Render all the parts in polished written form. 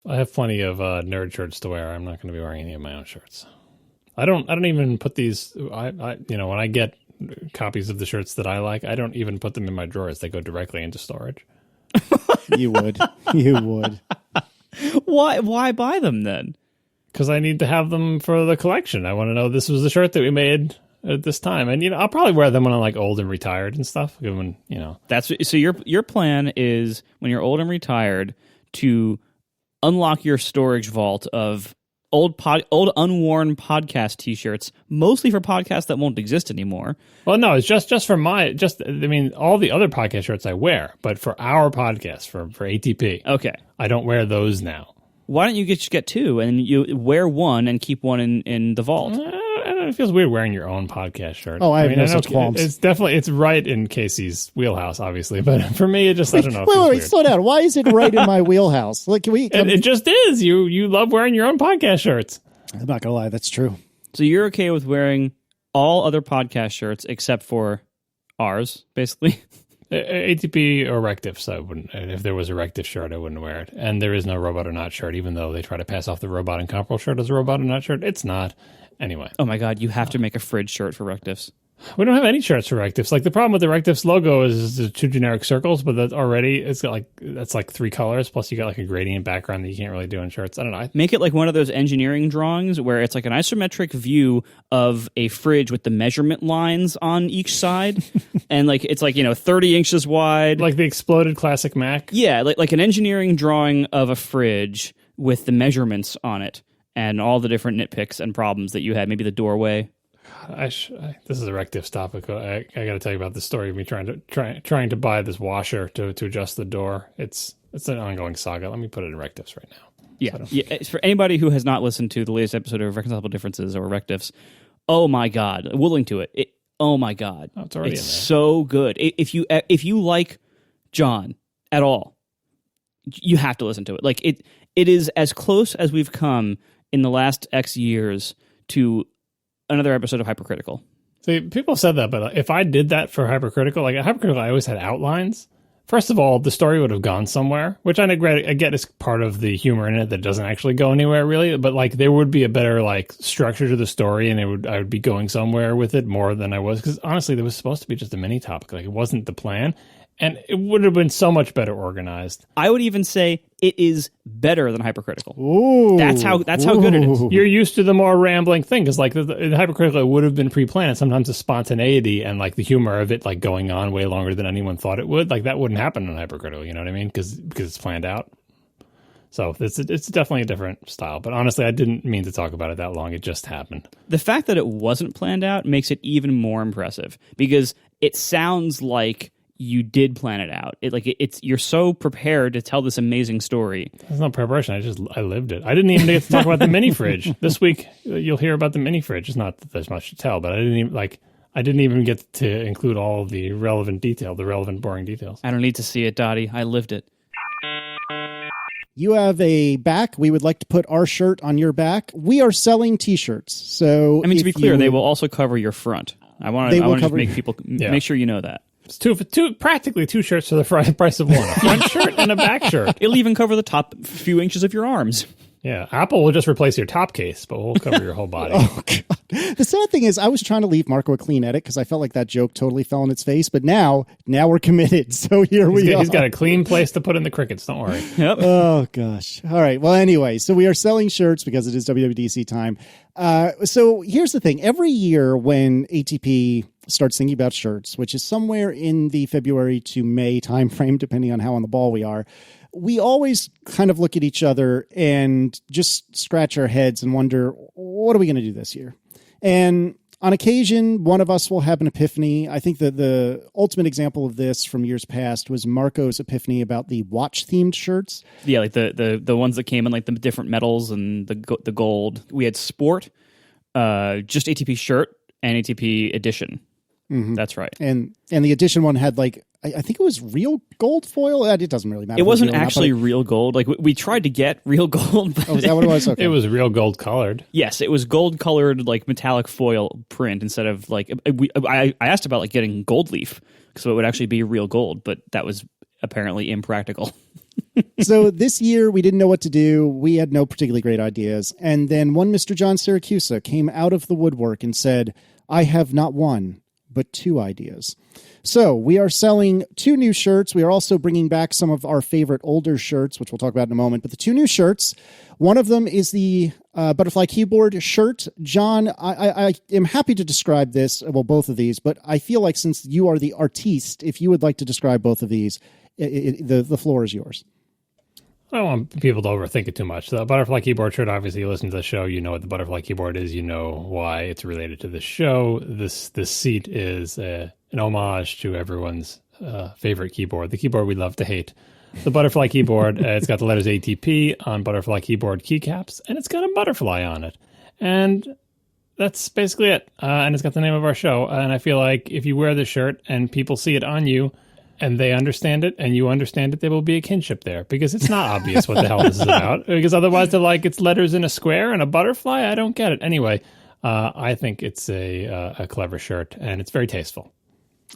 I have plenty of nerd shirts to wear. I'm not going to be wearing any of my own shirts. I don't even put these. When I get copies of the shirts that I like, I don't even put them in my drawers. They go directly into storage. You would. Why buy them then? Because I need to have them for the collection. I want to know this was the shirt that we made at this time, and I'll probably wear them when I'm like old and retired and stuff. When That's so your plan is when you're old and retired to unlock your storage vault of old unworn podcast T-shirts, mostly for podcasts that won't exist anymore. Well, no, it's just for all the other podcast shirts I wear, but for our podcast for ATP, okay, I don't wear those now. Why don't you just get two and you wear one and keep one in the vault? I don't know, it feels weird wearing your own podcast shirt. Oh, I have no such qualms. It's right in Casey's wheelhouse, obviously, but for me, it just I don't know. Wait, slow down. Why is it right in my wheelhouse? Like, it just is. You love wearing your own podcast shirts. I'm not gonna lie, that's true. So you're okay with wearing all other podcast shirts except for ours, basically? ATP or Rectif, so I wouldn't. If there was a Rectif shirt, I wouldn't wear it. And there is no Robot or Not shirt, even though they try to pass off the Robot and Comprel shirt as a Robot or Not shirt. It's not. Anyway. Oh my God, you have to make a fridge shirt for Rectifs. We don't have any shirts for Rectifs. Like the problem with the Rectifs logo is the two generic circles, but that's like three colors. Plus you got like a gradient background that you can't really do in shirts. I don't know. Make it like one of those engineering drawings where it's like an isometric view of a fridge with the measurement lines on each side, and like it's like 30 inches wide, like the exploded classic Mac. Yeah, like an engineering drawing of a fridge with the measurements on it and all the different nitpicks and problems that you had. Maybe the doorway. This is a Rectifs topic. I got to tell you about the story of me trying to buy this washer to adjust the door. It's an ongoing saga. Let me put it in Rectifs right now. Yeah. For anybody who has not listened to the latest episode of Reconcilable Differences or Rectifs, oh my God, we'll link to it. Oh my God, it's already in there. So good. If you like John at all, you have to listen to it. Like it is as close as we've come in the last X years to another episode of Hypercritical. See, people said that, but if I did that for Hypercritical, like at Hypercritical, I always had outlines. First of all, the story would have gone somewhere, which I get is part of the humor in it that doesn't actually go anywhere really. But like there would be a better like structure to the story, and I would be going somewhere with it more than I was. Because honestly, there was supposed to be just a mini topic. Like it wasn't the plan. And it would have been so much better organized. I would even say it is better than Hypercritical. Ooh, that's how good it is. You're used to the more rambling thing, because like the Hypercritical would have been pre-planned. Sometimes the spontaneity and like the humor of it like going on way longer than anyone thought it would, like that wouldn't happen in Hypercritical. You know what I mean? Because it's planned out. So it's definitely a different style. But honestly, I didn't mean to talk about it that long. It just happened. The fact that it wasn't planned out makes it even more impressive, because it sounds like you did plan it out. You're so prepared to tell this amazing story. It's not preparation. I lived it. I didn't even get to talk about the mini fridge this week. You'll hear about the mini fridge. It's not that there's much to tell, but I didn't even get to include all of the relevant detail, the relevant boring details. I don't need to see it, Dottie. I lived it. You have a back. We would like to put our shirt on your back. We are selling T-shirts. So, to be clear, they will also cover your front. I want to just make people make sure you know that. It's practically two shirts for the price of one. A front shirt and a back shirt. It'll even cover the top few inches of your arms. Yeah, Apple will just replace your top case, but we'll cover your whole body. Oh, God. The sad thing is, I was trying to leave Marco a clean edit because I felt like that joke totally fell on its face. But now we're committed. So here we are. He's got a clean place to put in the crickets. Don't worry. Yep. Oh, gosh. All right. Well, anyway, so we are selling shirts because it is WWDC time. So here's the thing. Every year when ATP starts thinking about shirts, which is somewhere in the February to May timeframe, depending on how on the ball we are, we always kind of look at each other and just scratch our heads and wonder, what are we going to do this year? And on occasion, one of us will have an epiphany. I think that the ultimate example of this from years past was Marco's epiphany about the watch-themed shirts. Yeah, like the ones that came in like the different metals and the gold. We had Sport, just ATP shirt, and ATP edition. Mm-hmm. That's right. And the edition one had like, I think it was real gold foil. It doesn't really matter. It wasn't actually real gold. Like we tried to get real gold. But is that what it was? Okay. It was real gold colored. Yes, it was gold colored, like metallic foil print instead of like. I asked about like getting gold leaf so it would actually be real gold, but that was apparently impractical. So this year, we didn't know what to do. We had no particularly great ideas. And then one Mr. John Siracusa came out of the woodwork and said, I have not one, but two ideas. So we are selling two new shirts. We are also bringing back some of our favorite older shirts, which we'll talk about in a moment. But the two new shirts, one of them is the butterfly keyboard shirt. John, I am happy to describe this, well, both of these, but I feel like since you are the artiste, if you would like to describe both of these, the floor is yours. I don't want people to overthink it too much. The butterfly keyboard shirt, obviously, you listen to the show, you know what the butterfly keyboard is, you know why it's related to the show. This seat is an homage to everyone's favorite keyboard, the keyboard we love to hate. The butterfly keyboard, it's got the letters ATP on butterfly keyboard keycaps, and it's got a butterfly on it. And that's basically it. And it's got the name of our show. And I feel like if you wear this shirt and people see it on you, and they understand it, and you understand it, there will be a kinship there, because it's not obvious what the hell this is about. Because otherwise they're like, it's letters in a square and a butterfly? I don't get it. Anyway, I think it's a clever shirt, and it's very tasteful.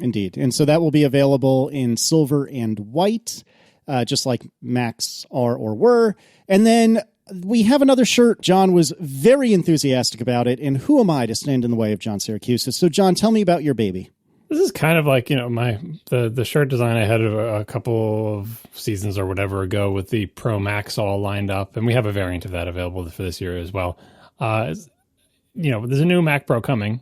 Indeed. And so that will be available in silver and white, just like Macs are or were. And then we have another shirt. John was very enthusiastic about it, and who am I to stand in the way of John Siracusa? So, John, tell me about your baby. This is kind of like, the shirt design I had a couple of seasons or whatever ago with the Pro Max all lined up, and we have a variant of that available for this year as well. There's a new Mac Pro coming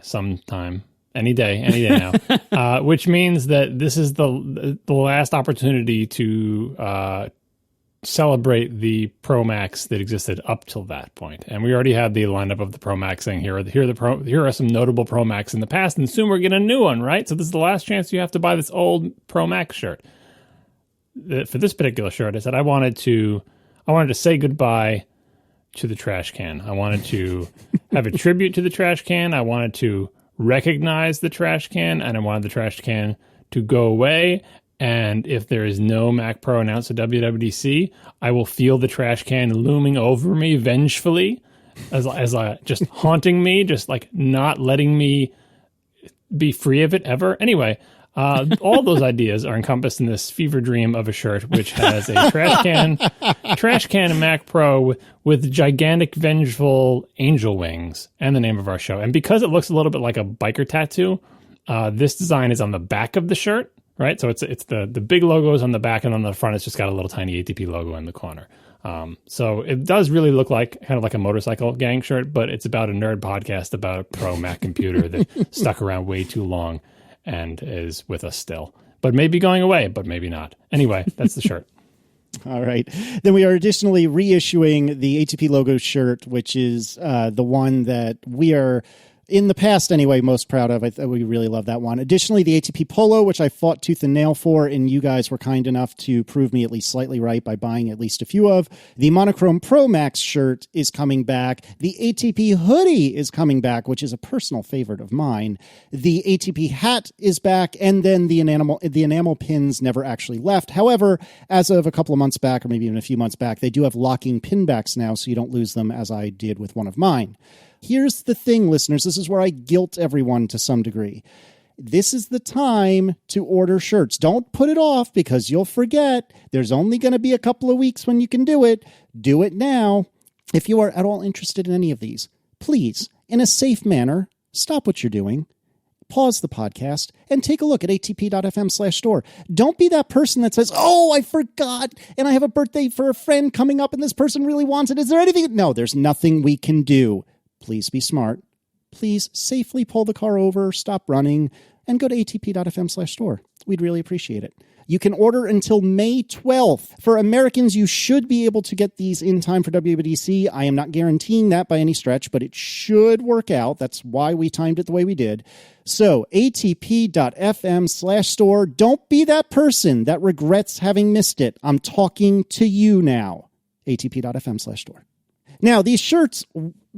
sometime, any day now, which means that this is the last opportunity to celebrate the Pro Max that existed up till that point. And we already had the lineup of the Pro Max saying here are some notable Pro Max in the past, and soon we're getting a new one, right? So this is the last chance you have to buy this old Pro Max shirt. For this particular shirt, I said I wanted to say goodbye to the trash can. I wanted to have a tribute to the trash can. I wanted to recognize the trash can, and I wanted the trash can to go away. And if there is no Mac Pro announced at WWDC, I will feel the trash can looming over me vengefully, as just haunting me, just like not letting me be free of it ever. Anyway, all those ideas are encompassed in this fever dream of a shirt, which has a trash can and Mac Pro with gigantic, vengeful angel wings and the name of our show. And because it looks a little bit like a biker tattoo, this design is on the back of the shirt. Right, so it's the big logos on the back, and on the front it's just got a little tiny ATP logo in the corner. So it does really look like kind of like a motorcycle gang shirt, but it's about a nerd podcast about a pro Mac computer that stuck around way too long and is with us still. But maybe going away, but maybe not. Anyway, that's the shirt. All right. Then we are additionally reissuing the ATP logo shirt, which is the one that we are, in the past anyway, most proud of. We really love that one. Additionally, the ATP Polo, which I fought tooth and nail for, and you guys were kind enough to prove me at least slightly right by buying at least a few of. The Monochrome Pro Max shirt is coming back. The ATP hoodie is coming back, which is a personal favorite of mine. The ATP hat is back, and then the enamel pins never actually left. However, as of a couple of months back, or maybe even a few months back, they do have locking pin backs now, so you don't lose them as I did with one of mine. Here's the thing, listeners. This is where I guilt everyone to some degree. This is the time to order shirts. Don't put it off because you'll forget. There's only going to be a couple of weeks when you can do it. Do it now. If you are at all interested in any of these, please, in a safe manner, stop what you're doing, pause the podcast, and take a look at atp.fm/store. Don't be that person that says, oh, I forgot, and I have a birthday for a friend coming up, and this person really wants it. Is there anything? No, there's nothing we can do. Please be smart. Please safely pull the car over, stop running, and go to atp.fm/store. We'd really appreciate it. You can order until May 12th. For Americans, you should be able to get these in time for WWDC. I am not guaranteeing that by any stretch, but it should work out. That's why we timed it the way we did. So, atp.fm/store. Don't be that person that regrets having missed it. I'm talking to you now. atp.fm/store. Now, these shirts,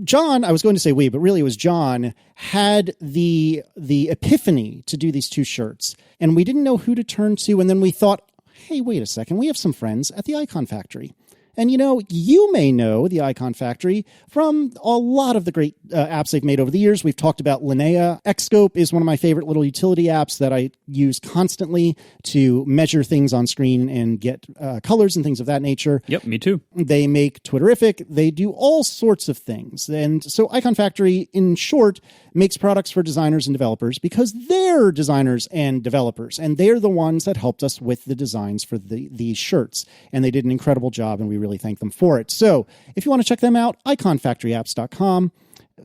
John, I was going to say we, but really it was John, had the epiphany to do these two shirts. And we didn't know who to turn to. And then we thought, hey, wait a second. We have some friends at the Iconfactory. And you may know the Iconfactory from a lot of the great apps they've made over the years. We've talked about Linnea. Xscope is one of my favorite little utility apps that I use constantly to measure things on screen and get colors and things of that nature. Yep, me too. They make Twitterific. They do all sorts of things. And so Iconfactory, in short, makes products for designers and developers because they're designers and developers, and they're the ones that helped us with the designs for these shirts. And they did an incredible job, and we really thank them for it. So if you want to check them out, iconfactoryapps.com.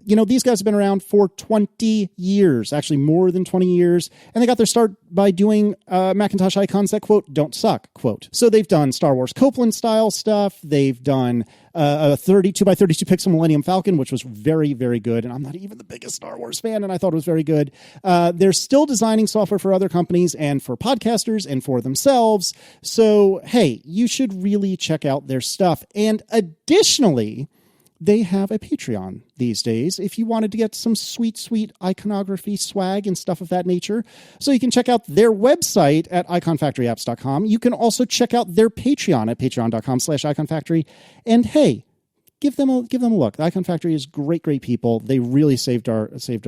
These guys have been around for 20 years, actually more than 20 years. And they got their start by doing Macintosh icons that, quote, don't suck, quote. So they've done Star Wars Copeland style stuff. They've done a 32 by 32 pixel Millennium Falcon, which was very, very good. And I'm not even the biggest Star Wars fan, and I thought it was very good. They're still designing software for other companies and for podcasters and for themselves. So, hey, you should really check out their stuff. And additionally, they have a Patreon these days if you wanted to get some sweet, sweet iconography swag and stuff of that nature. So you can check out their website at iconfactoryapps.com. You can also check out their Patreon at patreon.com/iconfactory. And hey, give them a look. The Iconfactory is great, great people. They really saved our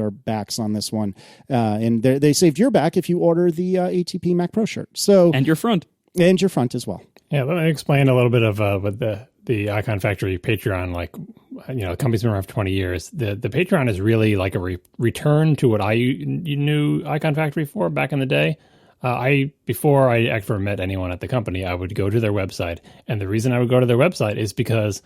backs on this one. And they saved your back if you order the ATP Mac Pro shirt. So and your front. And your front as well. Yeah, let me explain a little bit of what the Iconfactory Patreon, the company's been around for 20 years. The Patreon is really like a return to what I knew Iconfactory for back in the day. Before I ever met anyone at the company, I would go to their website. And the reason I would go to their website is because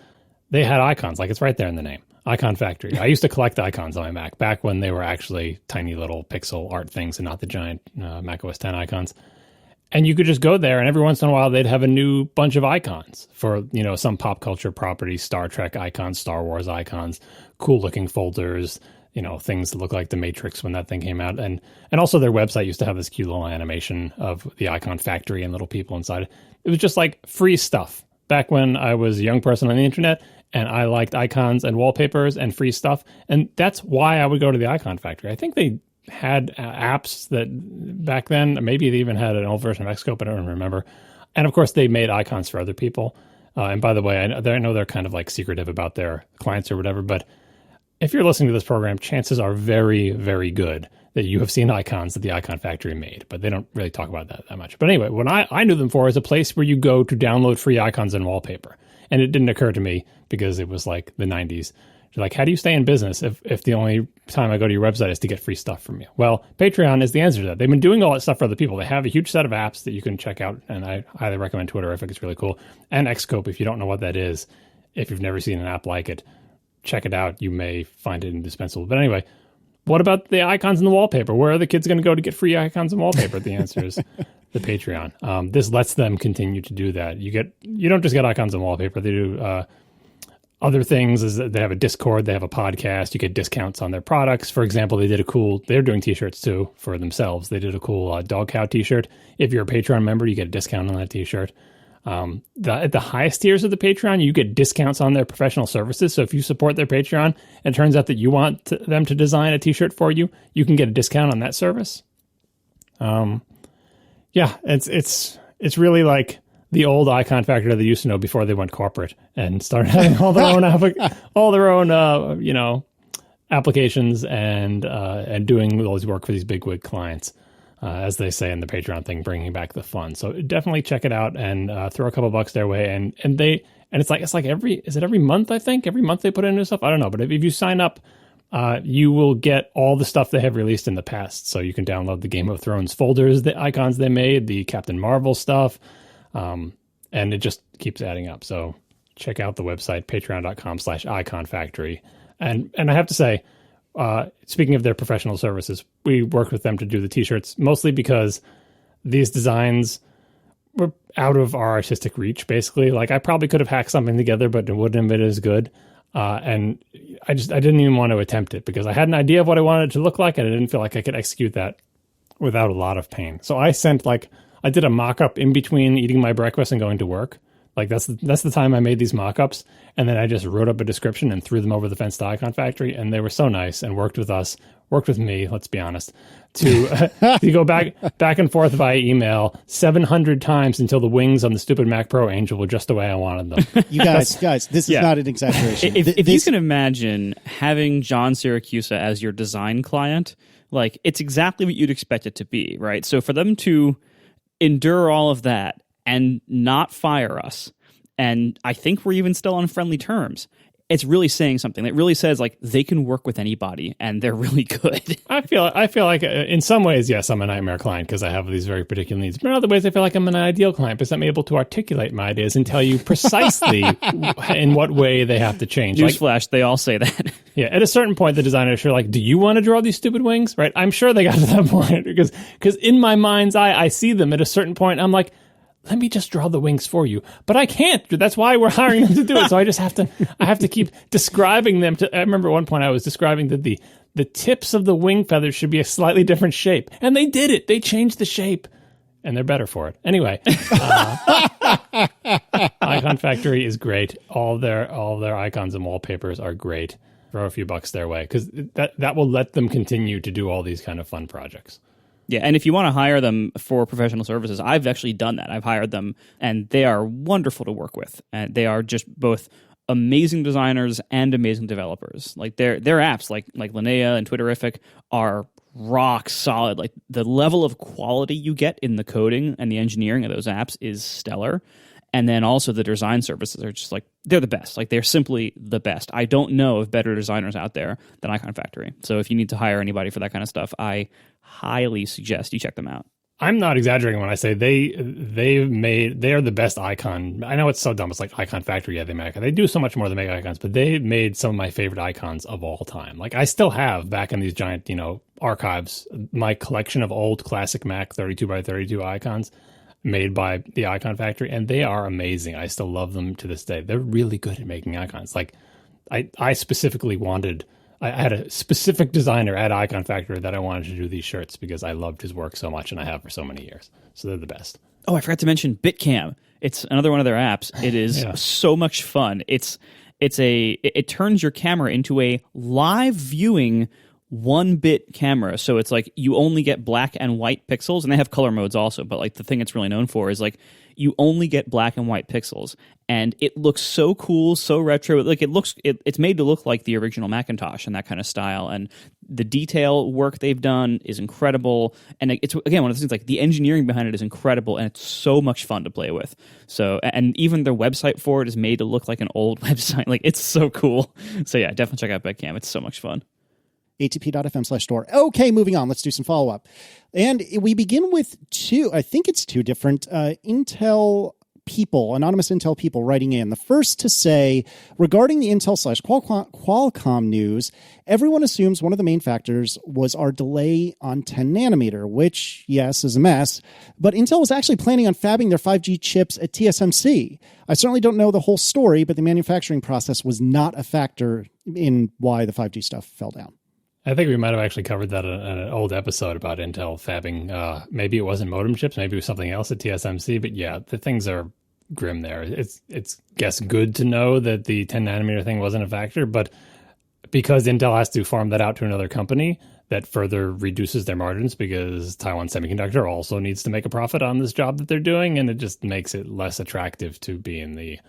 they had icons, like it's right there in the name, Iconfactory. I used to collect icons on my Mac back when they were actually tiny little pixel art things and not the giant Mac OS X icons. And you could just go there, and every once in a while, they'd have a new bunch of icons for, some pop culture properties, Star Trek icons, Star Wars icons, cool-looking folders, things that look like The Matrix when that thing came out. And also their website used to have this cute little animation of the Iconfactory and little people inside. It was just like free stuff. Back when I was a young person on the internet, and I liked icons and wallpapers and free stuff. And that's why I would go to the Iconfactory. I think they had apps that back then, maybe they even had an old version of Xscope, I don't remember. And of course, they made icons for other people. And by the way, I know they're kind of like secretive about their clients or whatever, but if you're listening to this program, chances are very, very good that you have seen icons that the Iconfactory made, but they don't really talk about that much. But anyway, what I knew them for is a place where you go to download free icons and wallpaper. And it didn't occur to me because it was like the 90s. Like, how do you stay in business if the only time I go to your website is to get free stuff from you? Well, Patreon is the answer to that. They've been doing all that stuff for other people. They have a huge set of apps that you can check out, and I highly recommend Twitterific. It's really cool. And Xscope, if you don't know what that is, if you've never seen an app like it, check it out. You may find it indispensable. But anyway, what about the icons and the wallpaper? Where are the kids going to go to get free icons and wallpaper? The answer is the Patreon. This lets them continue to do that. You don't just get icons and wallpaper. They do other things. Is that they have a Discord, they have a podcast. You get discounts on their products. For example, they're doing t-shirts too for themselves. They did a cool dog cow t-shirt. If you're a Patreon member, you get a discount on that t-shirt. At the highest tiers of the Patreon, you get discounts on their professional services. So if you support their Patreon and it turns out that you want them to design a t-shirt for you, you can get a discount on that service. It's really like the old Iconfactory that they used to know before they went corporate and started having all their own applications and doing all this work for these bigwig clients. As they say in the Patreon thing, bringing back the fun. So definitely check it out and throw a couple bucks their way. And it's like every month, I think? Every month they put in new stuff? I don't know. But if you sign up, you will get all the stuff they have released in the past. So you can download the Game of Thrones folders, the icons they made, the Captain Marvel stuff. And it just keeps adding up. So check out the website, patreon.com/iconfactory. And I have to say, speaking of their professional services, we worked with them to do the t-shirts mostly because these designs were out of our artistic reach, basically. Like, I probably could have hacked something together, but it wouldn't have been as good. And I didn't even want to attempt it because I had an idea of what I wanted it to look like, and I didn't feel like I could execute that without a lot of pain. So I did a mock-up in between eating my breakfast and going to work Like that's the time I made these mock-ups, and then I just wrote up a description and threw them over the fence to Iconfactory, and they were so nice and worked with me, let's be honest, to go back and forth via email 700 times until the wings on the stupid Mac Pro Angel were just the way I wanted them. You guys, this is not an exaggeration. If you can imagine having John Siracusa as your design client, like it's exactly what you'd expect it to be, right? So for them to endure all of that and not fire us, and I think we're even still on friendly terms, it's really saying something. It really says like they can work with anybody and they're really good. I feel like in some ways, yes, I'm a nightmare client because I have these very particular needs. But in other ways, I feel like I'm an ideal client because I'm able to articulate my ideas and tell you precisely in what way they have to change. Newsflash, they all say that. Yeah, at a certain point, the designers are like, do you want to draw these stupid wings? Right? I'm sure they got to that point because in my mind's eye, I see them at a certain point. I'm like, let me just draw the wings for you. But I can't. That's why we're hiring them to do it. So I just have to keep describing them. I remember at one point I was describing that the tips of the wing feathers should be a slightly different shape. And they did it. They changed the shape. And they're better for it. Anyway, Iconfactory is great. All their icons and wallpapers are great. Throw a few bucks their way because that will let them continue to do all these kind of fun projects. Yeah, and if you want to hire them for professional services, I've actually done that. I've hired them, and they are wonderful to work with. And they are just both amazing designers and amazing developers. Like their apps, like Linnea and Twitterific, are rock solid. Like the level of quality you get in the coding and the engineering of those apps is stellar. And then also the design services are just like, they're the best. Like they're simply the best. I don't know of better designers out there than Iconfactory. So if you need to hire anybody for that kind of stuff, I highly suggest you check them out. I'm not exaggerating when I say they are the best icon. I know it's so dumb. It's like Iconfactory. Yeah, they make. They do so much more than make icons, but they made some of my favorite icons of all time. Like I still have back in these giant, archives, my collection of old classic Mac 32 by 32 icons made by the Iconfactory, and they are amazing. I still love them to this day. They're really good at making icons. Like I specifically I had a specific designer at Iconfactory that I wanted to do these shirts because I loved his work so much and I have for so many years. So they're the best. Oh, I forgot to mention Bitcam. It's another one of their apps. It is so much fun. It turns your camera into a live viewing 1-bit camera. So it's like you only get black and white pixels, and they have color modes also, but like the thing it's really known for is like you only get black and white pixels, and it looks so cool, so retro. Like it's made to look like the original Macintosh and that kind of style, and the detail work they've done is incredible. And it's again one of those things, like the engineering behind it is incredible, and it's so much fun to play with. So, and even their website for it is made to look like an old website. Like it's so cool. So yeah, definitely check out Bitcam. It's so much fun. atp.fm/store. Okay, moving on. Let's do some follow-up. And we begin with two different Intel people, anonymous Intel people writing in. The first to say, regarding the Intel/Qualcomm news, everyone assumes one of the main factors was our delay on 10 nanometer, which, yes, is a mess. But Intel was actually planning on fabbing their 5G chips at TSMC. I certainly don't know the whole story, but the manufacturing process was not a factor in why the 5G stuff fell down. I think we might have actually covered that in an old episode about Intel fabbing. Maybe it wasn't modem chips, maybe it was something else at TSMC. But yeah, the things are grim there. It's guess good to know that the 10 nanometer thing wasn't a factor, but because Intel has to farm that out to another company, that further reduces their margins because Taiwan Semiconductor also needs to make a profit on this job that they're doing, and it just makes it less attractive to be in the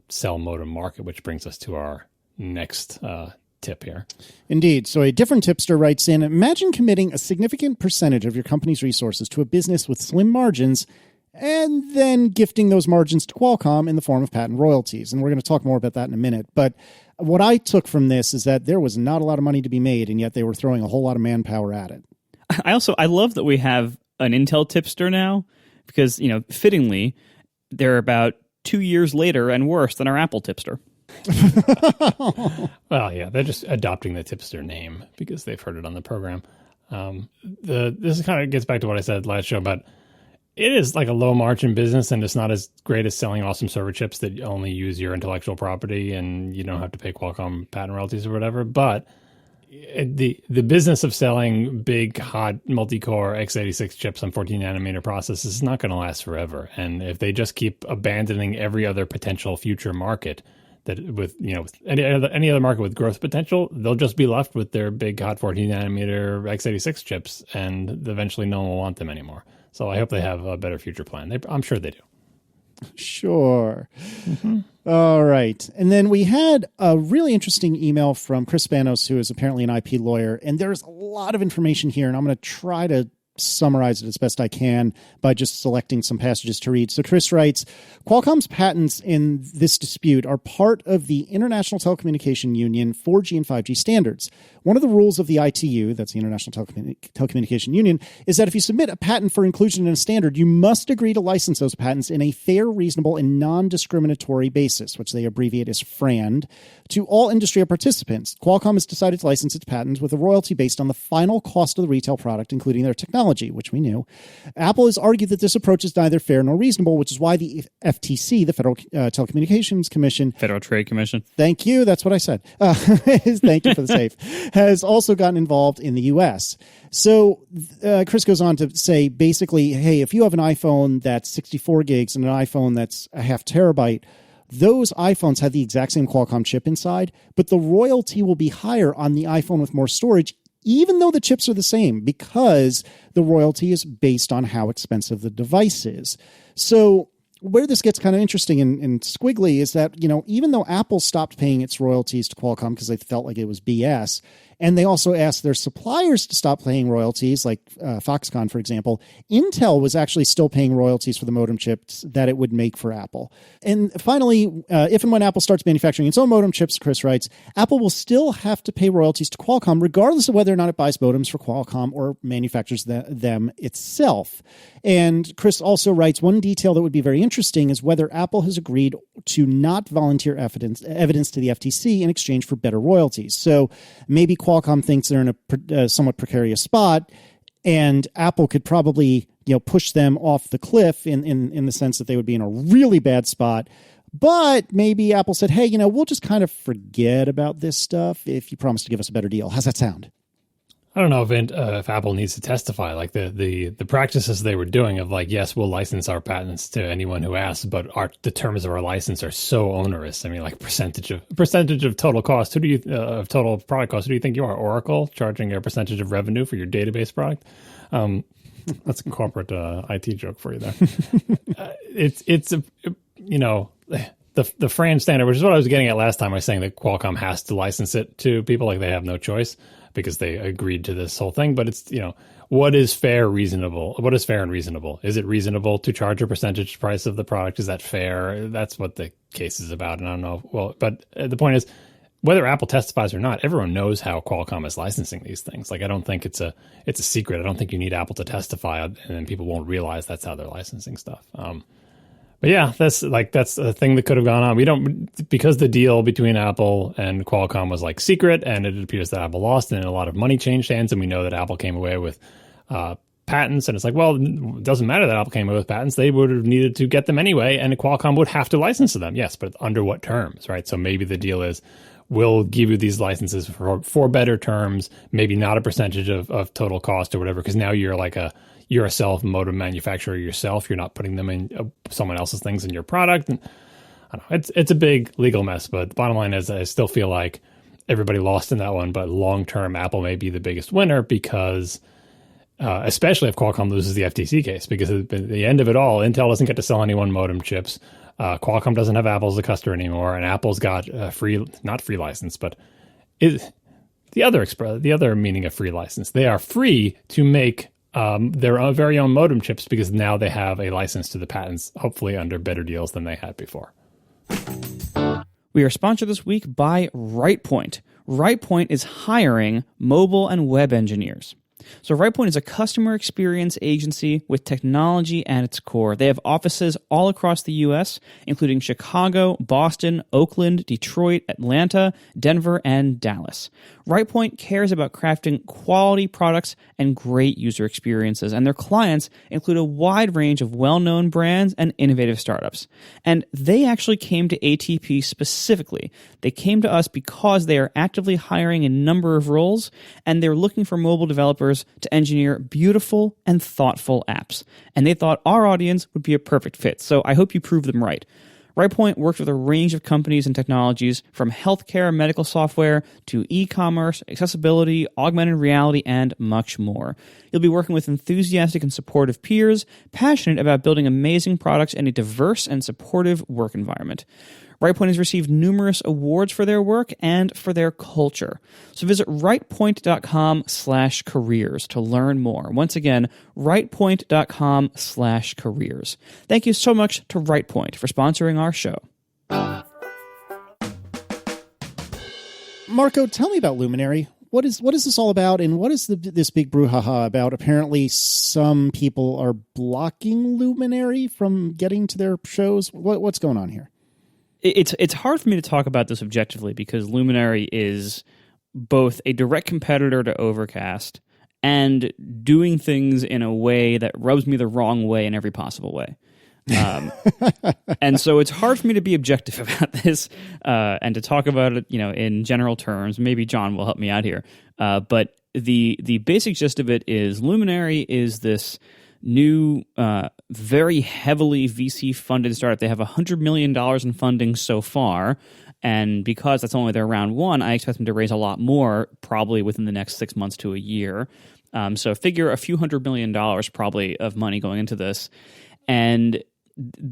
cell modem market, which brings us to our next tip here. Indeed. So a different tipster writes in, imagine committing a significant percentage of your company's resources to a business with slim margins and then gifting those margins to Qualcomm in the form of patent royalties. And we're going to talk more about that in a minute. But what I took from this is that there was not a lot of money to be made, and yet they were throwing a whole lot of manpower at it. I love that we have an Intel tipster now because, fittingly, they're about 2 years later and worse than our Apple tipster. Well, yeah, they're just adopting the tipster name because they've heard it on the program. This kind of gets back to what I said last show about it is like a low margin business, and it's not as great as selling awesome server chips that only use your intellectual property and you don't have to pay Qualcomm patent royalties or whatever. But the business of selling big, hot, multi-core x86 chips on 14 nanometer processes is not going to last forever. And if they just keep abandoning every other potential future market that with any other market with growth potential, they'll just be left with their big, hot 14 nanometer x86 chips, and eventually no one will want them anymore. So I hope they have a better future plan. I'm sure they do. Sure. Mm-hmm. All right. And then we had a really interesting email from Chris Spanos, who is apparently an IP lawyer. And there's a lot of information here, and I'm going to try to summarize it as best I can by just selecting some passages to read. So Chris writes, Qualcomm's patents in this dispute are part of the International Telecommunication Union 4G and 5G standards. One of the rules of the ITU, that's the International Telecommunication Union, is that if you submit a patent for inclusion in a standard, you must agree to license those patents in a fair, reasonable, and non-discriminatory basis, which they abbreviate as FRAND, to all industry participants. Qualcomm has decided to license its patents with a royalty based on the final cost of the retail product, including their technology, which we knew. Apple has argued that this approach is neither fair nor reasonable, which is why the FTC, the Federal Telecommunications Commission... Federal Trade Commission. Thank you. That's what I said. Thank you for the save. Has also gotten involved in the U.S. So Chris goes on to say, basically, hey, if you have an iPhone that's 64 gigs and an iPhone that's a half terabyte, those iPhones have the exact same Qualcomm chip inside, but the royalty will be higher on the iPhone with more storage, even though the chips are the same, because the royalty is based on how expensive the device is. So where this gets kind of interesting and squiggly is that, even though Apple stopped paying its royalties to Qualcomm because they felt like it was BS, and they also asked their suppliers to stop paying royalties, like Foxconn, for example, Intel was actually still paying royalties for the modem chips that it would make for Apple. And finally, if and when Apple starts manufacturing its own modem chips, Chris writes, Apple will still have to pay royalties to Qualcomm, regardless of whether or not it buys modems for Qualcomm or manufactures them itself. And Chris also writes, one detail that would be very interesting is whether Apple has agreed to not volunteer evidence to the FTC in exchange for better royalties. So maybe Qualcomm thinks they're in a somewhat precarious spot, and Apple could probably push them off the cliff in the sense that they would be in a really bad spot. But maybe Apple said, hey, we'll just kind of forget about this stuff if you promise to give us a better deal. How's that sound? I don't know if Apple needs to testify, like the practices they were doing of like, yes, we'll license our patents to anyone who asks, but the terms of our license are so onerous. I mean, like percentage of total cost. Of total product cost? Who do you think you are? Oracle charging a percentage of revenue for your database product? That's a corporate IT joke for you there. The FRAND standard, which is what I was getting at last time. I was saying that Qualcomm has to license it to people, like they have no choice, because they agreed to this whole thing. But it's, what is fair, reasonable? What is fair and reasonable? Is it reasonable to charge a percentage price of the product? Is that fair? That's what the case is about. And I don't know. Well, but the point is, whether Apple testifies or not, everyone knows how Qualcomm is licensing these things. Like, I don't think it's a secret. I don't think you need Apple to testify, and then people won't realize that's how they're licensing stuff. But yeah, that's a thing that could have gone on. Because the deal between Apple and Qualcomm was like secret, and it appears that Apple lost, and a lot of money changed hands, and we know that Apple came away with patents, and it's like, well, it doesn't matter that Apple came away with patents. They would have needed to get them anyway, and Qualcomm would have to license to them. Yes, but under what terms, right? So maybe the deal is, we'll give you these licenses for better terms, maybe not a percentage of total cost or whatever, because now you're a self modem manufacturer yourself. You're not putting them in someone else's things in your product. And I don't know, it's a big legal mess, but the bottom line is I still feel like everybody lost in that one, but long-term Apple may be the biggest winner because especially if Qualcomm loses the FTC case, because at the end of it all, Intel doesn't get to sell anyone modem chips. Qualcomm doesn't have Apple as a customer anymore, and Apple's got not free license, but the other meaning of free license. They are free to make their very own modem chips because now they have a license to the patents, hopefully under better deals than they had before. We are sponsored this week by Rightpoint. Rightpoint is hiring mobile and web engineers. So Rightpoint is a customer experience agency with technology at its core. They have offices all across the U.S., including Chicago, Boston, Oakland, Detroit, Atlanta, Denver, and Dallas. Rightpoint cares about crafting quality products and great user experiences, and their clients include a wide range of well-known brands and innovative startups. And they actually came to ATP specifically. They came to us because they are actively hiring a number of roles, and they're looking for mobile developers to engineer beautiful and thoughtful apps. And they thought our audience would be a perfect fit, so I hope you prove them right. Rightpoint works with a range of companies and technologies, from healthcare, medical software, to e-commerce, accessibility, augmented reality, and much more. You'll be working with enthusiastic and supportive peers, passionate about building amazing products in a diverse and supportive work environment. Rightpoint has received numerous awards for their work and for their culture. So visit rightpoint.com/careers to learn more. Once again, rightpoint.com/careers. Thank you so much to Rightpoint for sponsoring our show. Marco, tell me about Luminary. What is this all about, and what is this big brouhaha about? Apparently, some people are blocking Luminary from getting to their shows. What's going on here? It's hard for me to talk about this objectively because Luminary is both a direct competitor to Overcast and doing things in a way that rubs me the wrong way in every possible way. And so it's hard for me to be objective about this and to talk about it, in general terms. Maybe John will help me out here. But the basic gist of it is Luminary is this new, very heavily VC-funded startup. They have $100 million in funding so far, and because that's only their round one, I expect them to raise a lot more, probably within the next 6 months to a year. So figure a few $100 million probably of money going into this, and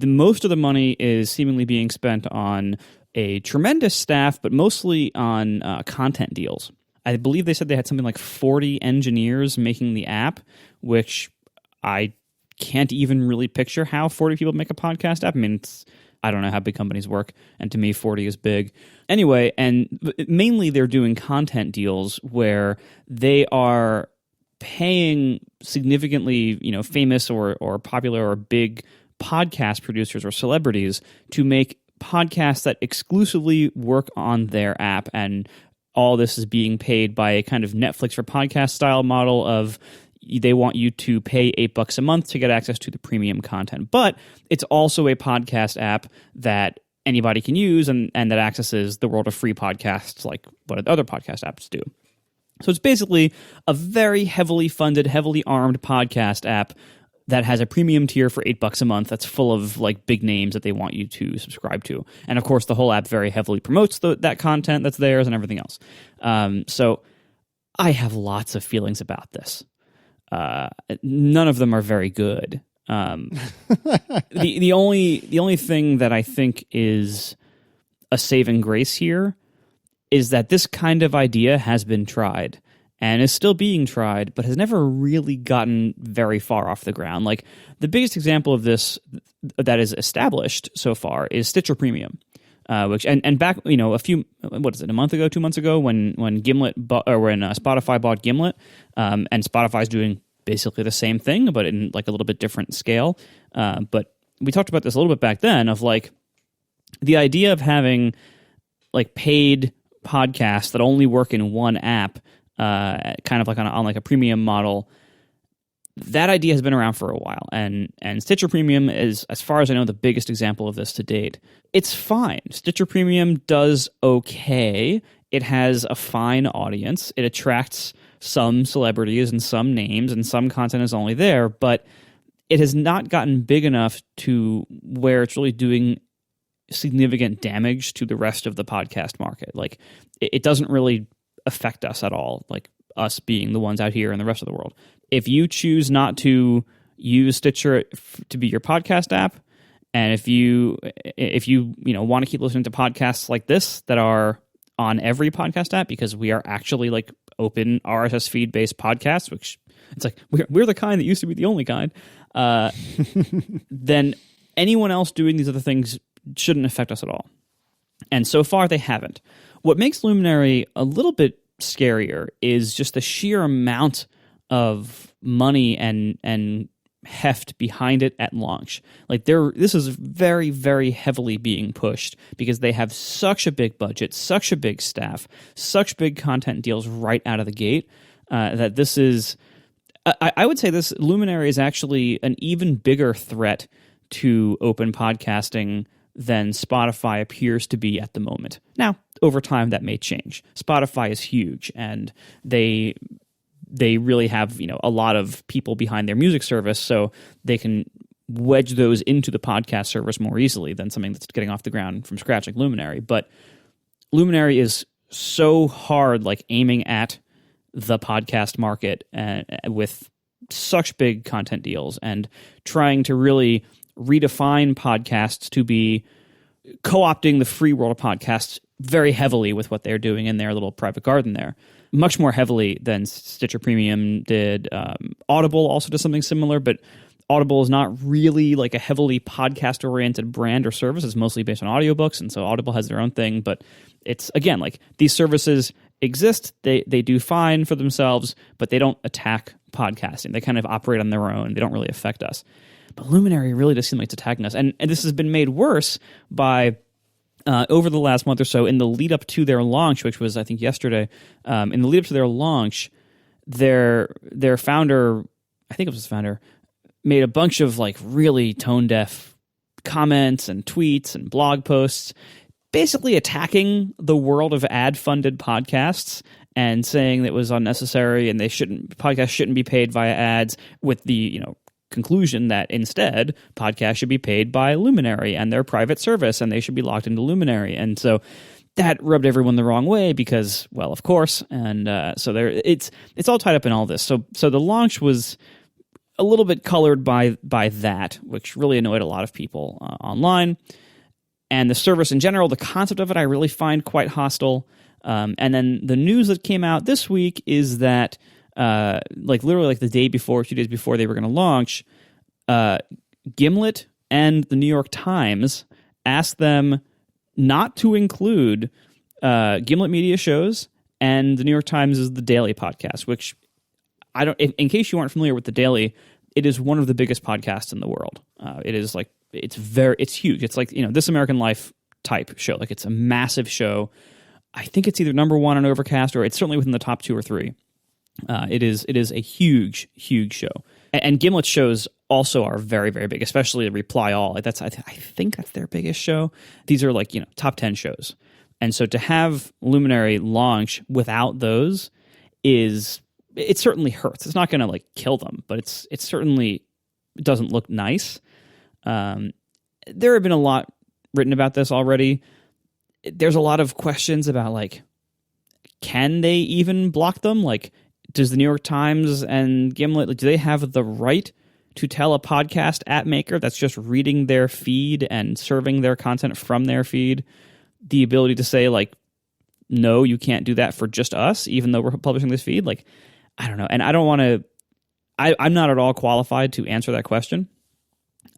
most of the money is seemingly being spent on a tremendous staff, but mostly on content deals. I believe they said they had something like 40 engineers making the app, which I can't even really picture how 40 people make a podcast app. I mean, I don't know how big companies work, and to me, 40 is big. Anyway, and mainly they're doing content deals where they are paying significantly, famous or popular or big podcast producers or celebrities to make podcasts that exclusively work on their app, and all this is being paid by a kind of Netflix for podcast style model of they want you to pay $8 a month to get access to the premium content. But it's also a podcast app that anybody can use and that accesses the world of free podcasts like what other podcast apps do. So it's basically a very heavily funded, heavily armed podcast app that has a premium tier for $8 a month that's full of like big names that they want you to subscribe to. And of course, the whole app very heavily promotes that content that's theirs and everything else. So I have lots of feelings about this. None of them are very good. The only thing that I think is a saving grace here is that this kind of idea has been tried and is still being tried, but has never really gotten very far off the ground. Like the biggest example of this that is established so far is Stitcher Premium. Which back a month ago, 2 months ago when Gimlet when Spotify bought Gimlet, and Spotify's doing basically the same thing but in like a little bit different scale. But we talked about this a little bit back then of like the idea of having like paid podcasts that only work in one app, kind of like on like a premium model. That idea has been around for a while, and Stitcher Premium is, as far as I know, the biggest example of this to date. It's fine. Stitcher Premium does okay. It has a fine audience. It attracts some celebrities and some names, and some content is only there, but it has not gotten big enough to where it's really doing significant damage to the rest of the podcast market. Like, it doesn't really affect us at all, like us being the ones out here in the rest of the world. If you choose not to use Stitcher to be your podcast app, and if you want to keep listening to podcasts like this that are on every podcast app, because we are actually like open RSS feed based podcasts, which it's like we're the kind that used to be the only kind, then anyone else doing these other things shouldn't affect us at all. And so far they haven't. What makes Luminary a little bit scarier is just the sheer amount of money and heft behind it at launch. Like this is very, very heavily being pushed because they have such a big budget, such a big staff, such big content deals right out of the gate, that this is, I would say this Luminary is actually an even bigger threat to open podcasting than Spotify appears to be at the moment. Now, over time that may change. Spotify is huge, and they really have, a lot of people behind their music service, so they can wedge those into the podcast service more easily than something that's getting off the ground from scratch like Luminary. But Luminary is so hard, like aiming at the podcast market with such big content deals and trying to really redefine podcasts to be co-opting the free world of podcasts very heavily with what they're doing in their little private garden there. Much more heavily than Stitcher Premium did. Audible also does something similar, but Audible is not really like a heavily podcast-oriented brand or service. It's mostly based on audiobooks, and so Audible has their own thing. But it's, again, like these services exist. They do fine for themselves, but they don't attack podcasting. They kind of operate on their own. They don't really affect us. But Luminary really does seem like it's attacking us. And this has been made worse by... over the last month or so, in the lead up to their launch, which was I think yesterday, in the lead up to their launch, their founder, I think it was his founder, made a bunch of like really tone deaf comments and tweets and blog posts, basically attacking the world of ad funded podcasts and saying that it was unnecessary and podcasts shouldn't be paid via ads, with the conclusion that instead podcasts should be paid by Luminary and their private service, and they should be locked into Luminary. And so that rubbed everyone the wrong way because, well, of course. And so it's all tied up in all this. So the launch was a little bit colored by that, which really annoyed a lot of people online. And the service in general, the concept of it, I really find quite hostile. And then the news that came out this week is that literally the day before, 2 days before they were going to launch, Gimlet and the New York Times asked them not to include Gimlet Media shows and the New York Times is the Daily podcast, which I don't. In case you aren't familiar with the Daily, it is one of the biggest podcasts in the world. It is it's huge. It's like This American Life type show. Like it's a massive show. I think it's either number one on Overcast or it's certainly within the top 2 or 3. It is a huge, huge show, and Gimlet shows also are very, very big, especially Reply All. Like I think that's their biggest show. These are top 10 shows, and so to have Luminary launch without those it certainly hurts. It's not going to kill them, but it certainly doesn't look nice. There have been a lot written about this already. There's a lot of questions about can they even block them? Does the New York Times and Gimlet, do they have the right to tell a podcast app maker that's just reading their feed and serving their content from their feed the ability to say, no, you can't do that for just us, even though we're publishing this feed? I don't know. And I don't want to... I'm not at all qualified to answer that question.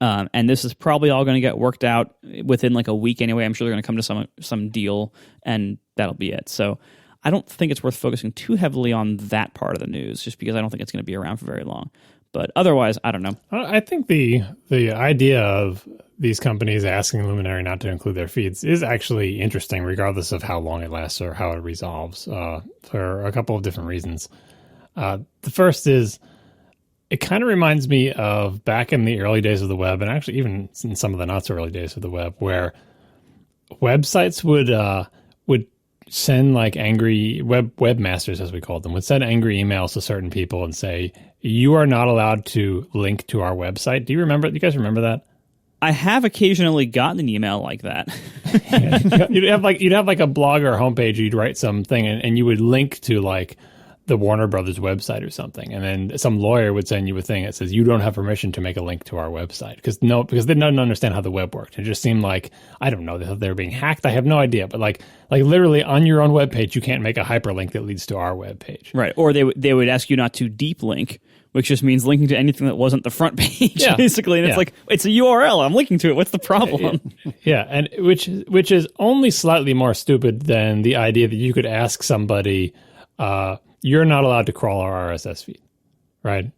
And this is probably all going to get worked out within a week anyway. I'm sure they're going to come to some deal, and that'll be it. So I don't think it's worth focusing too heavily on that part of the news, just because I don't think it's going to be around for very long. But otherwise, I don't know. I think the idea of these companies asking Luminary not to include their feeds is actually interesting, regardless of how long it lasts or how it resolves, for a couple of different reasons. The first is, it kind of reminds me of back in the early days of the web, and actually even in some of the not so early days of the web, where websites would send angry webmasters, as we called them, would send angry emails to certain people and say, you are not allowed to link to our website. Do you guys remember that? I have occasionally gotten an email like that. You'd have a blog or a homepage, you'd write something and you would link to the Warner Brothers website or something, and then some lawyer would send you a thing that says you don't have permission to make a link to our website because they don't understand how the web worked. It just seemed I don't know, they were being hacked. I have no idea, but literally on your own webpage, you can't make a hyperlink that leads to our webpage. Right, or they would ask you not to deep link, which just means linking to anything that wasn't the front page, basically. And it's it's a URL. I'm linking to it. What's the problem? Yeah, and which is only slightly more stupid than the idea that you could ask somebody, you're not allowed to crawl our RSS feed. right?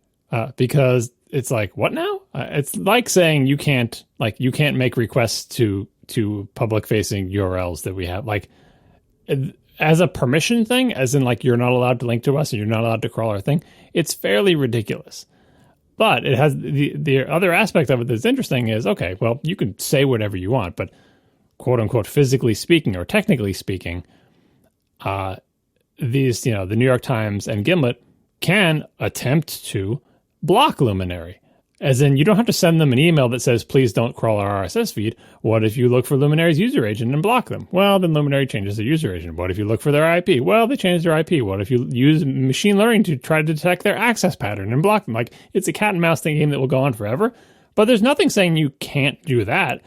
Because it's like, what now? It's like saying you can't make requests to public facing URLs that we have, like, as a permission thing, as in like you're not allowed to link to us and you're not allowed to crawl our thing. It's fairly ridiculous. But it has the other aspect of it that's interesting is, okay, well, you can say whatever you want, but quote unquote, physically speaking or technically speaking, these, the New York Times and Gimlet can attempt to block Luminary. As in, you don't have to send them an email that says, please don't crawl our RSS feed. What if you look for Luminary's user agent and block them? Well, then Luminary changes their user agent. What if you look for their IP? Well, they change their IP. What if you use machine learning to try to detect their access pattern and block them? Like, it's a cat and mouse thing game that will go on forever. But there's nothing saying you can't do that.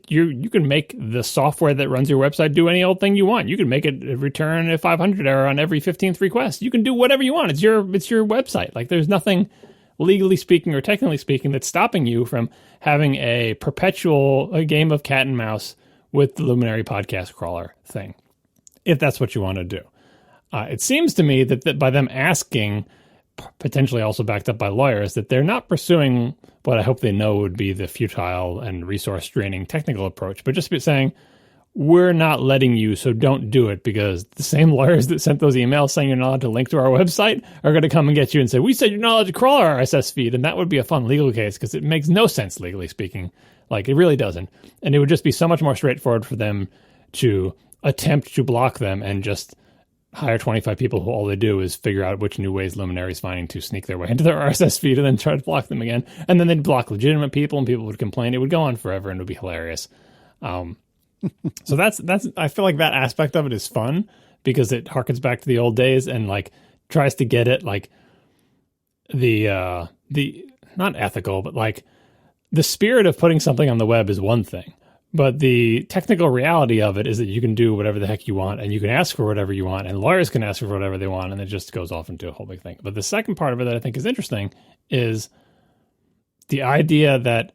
You can make the software that runs your website do any old thing you want. You can make it return a 500 error on every 15th request. You can do whatever you want. It's your website. Like, there's nothing, legally speaking or technically speaking, that's stopping you from having a perpetual game of cat and mouse with the Luminary podcast crawler thing, if that's what you want to do. It seems to me that by them asking, potentially also backed up by lawyers, that they're not pursuing what I hope they know would be the futile and resource draining technical approach, but just saying, we're not letting you, so don't do it, because the same lawyers that sent those emails saying you're not allowed to link to our website are going to come and get you and say, we said you're not allowed to crawl our RSS feed. And that would be a fun legal case, because it makes no sense, legally speaking. Like, it really doesn't. And it would just be so much more straightforward for them to attempt to block them and just hire 25 people who all they do is figure out which new ways Luminary is finding to sneak their way into their RSS feed and then try to block them again. And then they'd block legitimate people and people would complain. It would go on forever and it would be hilarious. So that's I feel like that aspect of it is fun, because it harkens back to the old days and like tries to get it like the not ethical, but like the spirit of putting something on the web is one thing, but the technical reality of it is that you can do whatever the heck you want and you can ask for whatever you want and lawyers can ask for whatever they want, and it just goes off into a whole big thing. But the second part of it that I think is interesting is the idea that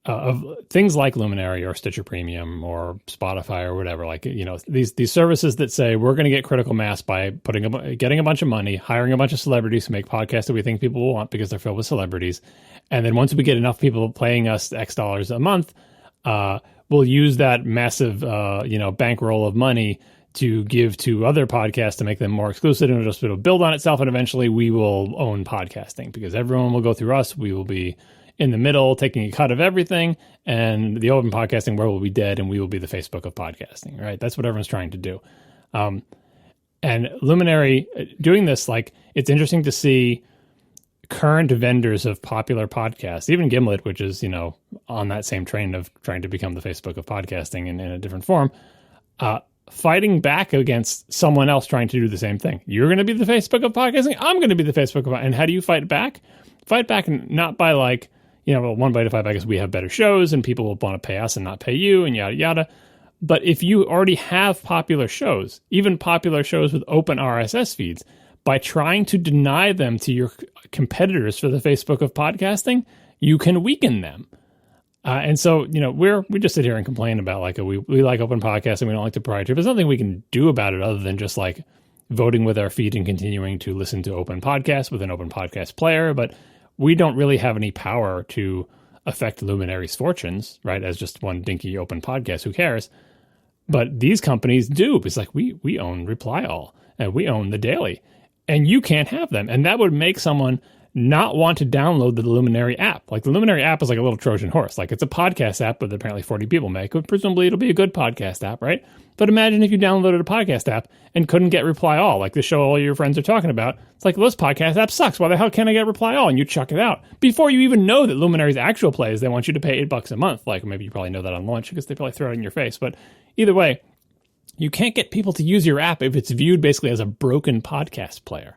of things like Luminary or Stitcher Premium or Spotify or whatever, like, these services that say we're going to get critical mass by getting a bunch of money, hiring a bunch of celebrities to make podcasts that we think people will want because they're filled with celebrities. And then once we get enough people paying us X dollars a month, we'll use that massive, bankroll of money to give to other podcasts to make them more exclusive, and it'll build on itself. And eventually we will own podcasting because everyone will go through us. We will be in the middle, taking a cut of everything, and the open podcasting world will be dead, and we will be the Facebook of podcasting, right? That's what everyone's trying to do. And Luminary doing this, like, it's interesting to see current vendors of popular podcasts, even Gimlet, which is, on that same train of trying to become the Facebook of podcasting in a different form, fighting back against someone else trying to do the same thing. You're going to be the Facebook of podcasting. I'm going to be the Facebook of, and how do you fight back? Fight back not by like, one way to fight back is we have better shows and people will want to pay us and not pay you and yada, yada. But if you already have popular shows, even popular shows with open RSS feeds, by trying to deny them to your competitors for the Facebook of podcasting, you can weaken them. And so, we just sit here and complain about like, we like open podcasts and we don't like the proprietary. There's nothing we can do about it other than just like voting with our feet and continuing to listen to open podcasts with an open podcast player. But we don't really have any power to affect Luminary's fortunes, right? As just one dinky open podcast, who cares? But these companies do. It's like, we own Reply All and we own The Daily, and you can't have them. And that would make someone not want to download the Luminary app. Like, the Luminary app is like a little Trojan horse. Like, it's a podcast app that apparently 40 people make. Presumably it'll be a good podcast app, right? But imagine if you downloaded a podcast app and couldn't get Reply All, like the show all your friends are talking about. It's like, well, this podcast app sucks. Why the hell can't I get Reply All? And you chuck it out before you even know that Luminary's actual play is they want you to pay $8 a month. Like, maybe you probably know that on launch because they probably throw it in your face. But either way, you can't get people to use your app if it's viewed basically as a broken podcast player.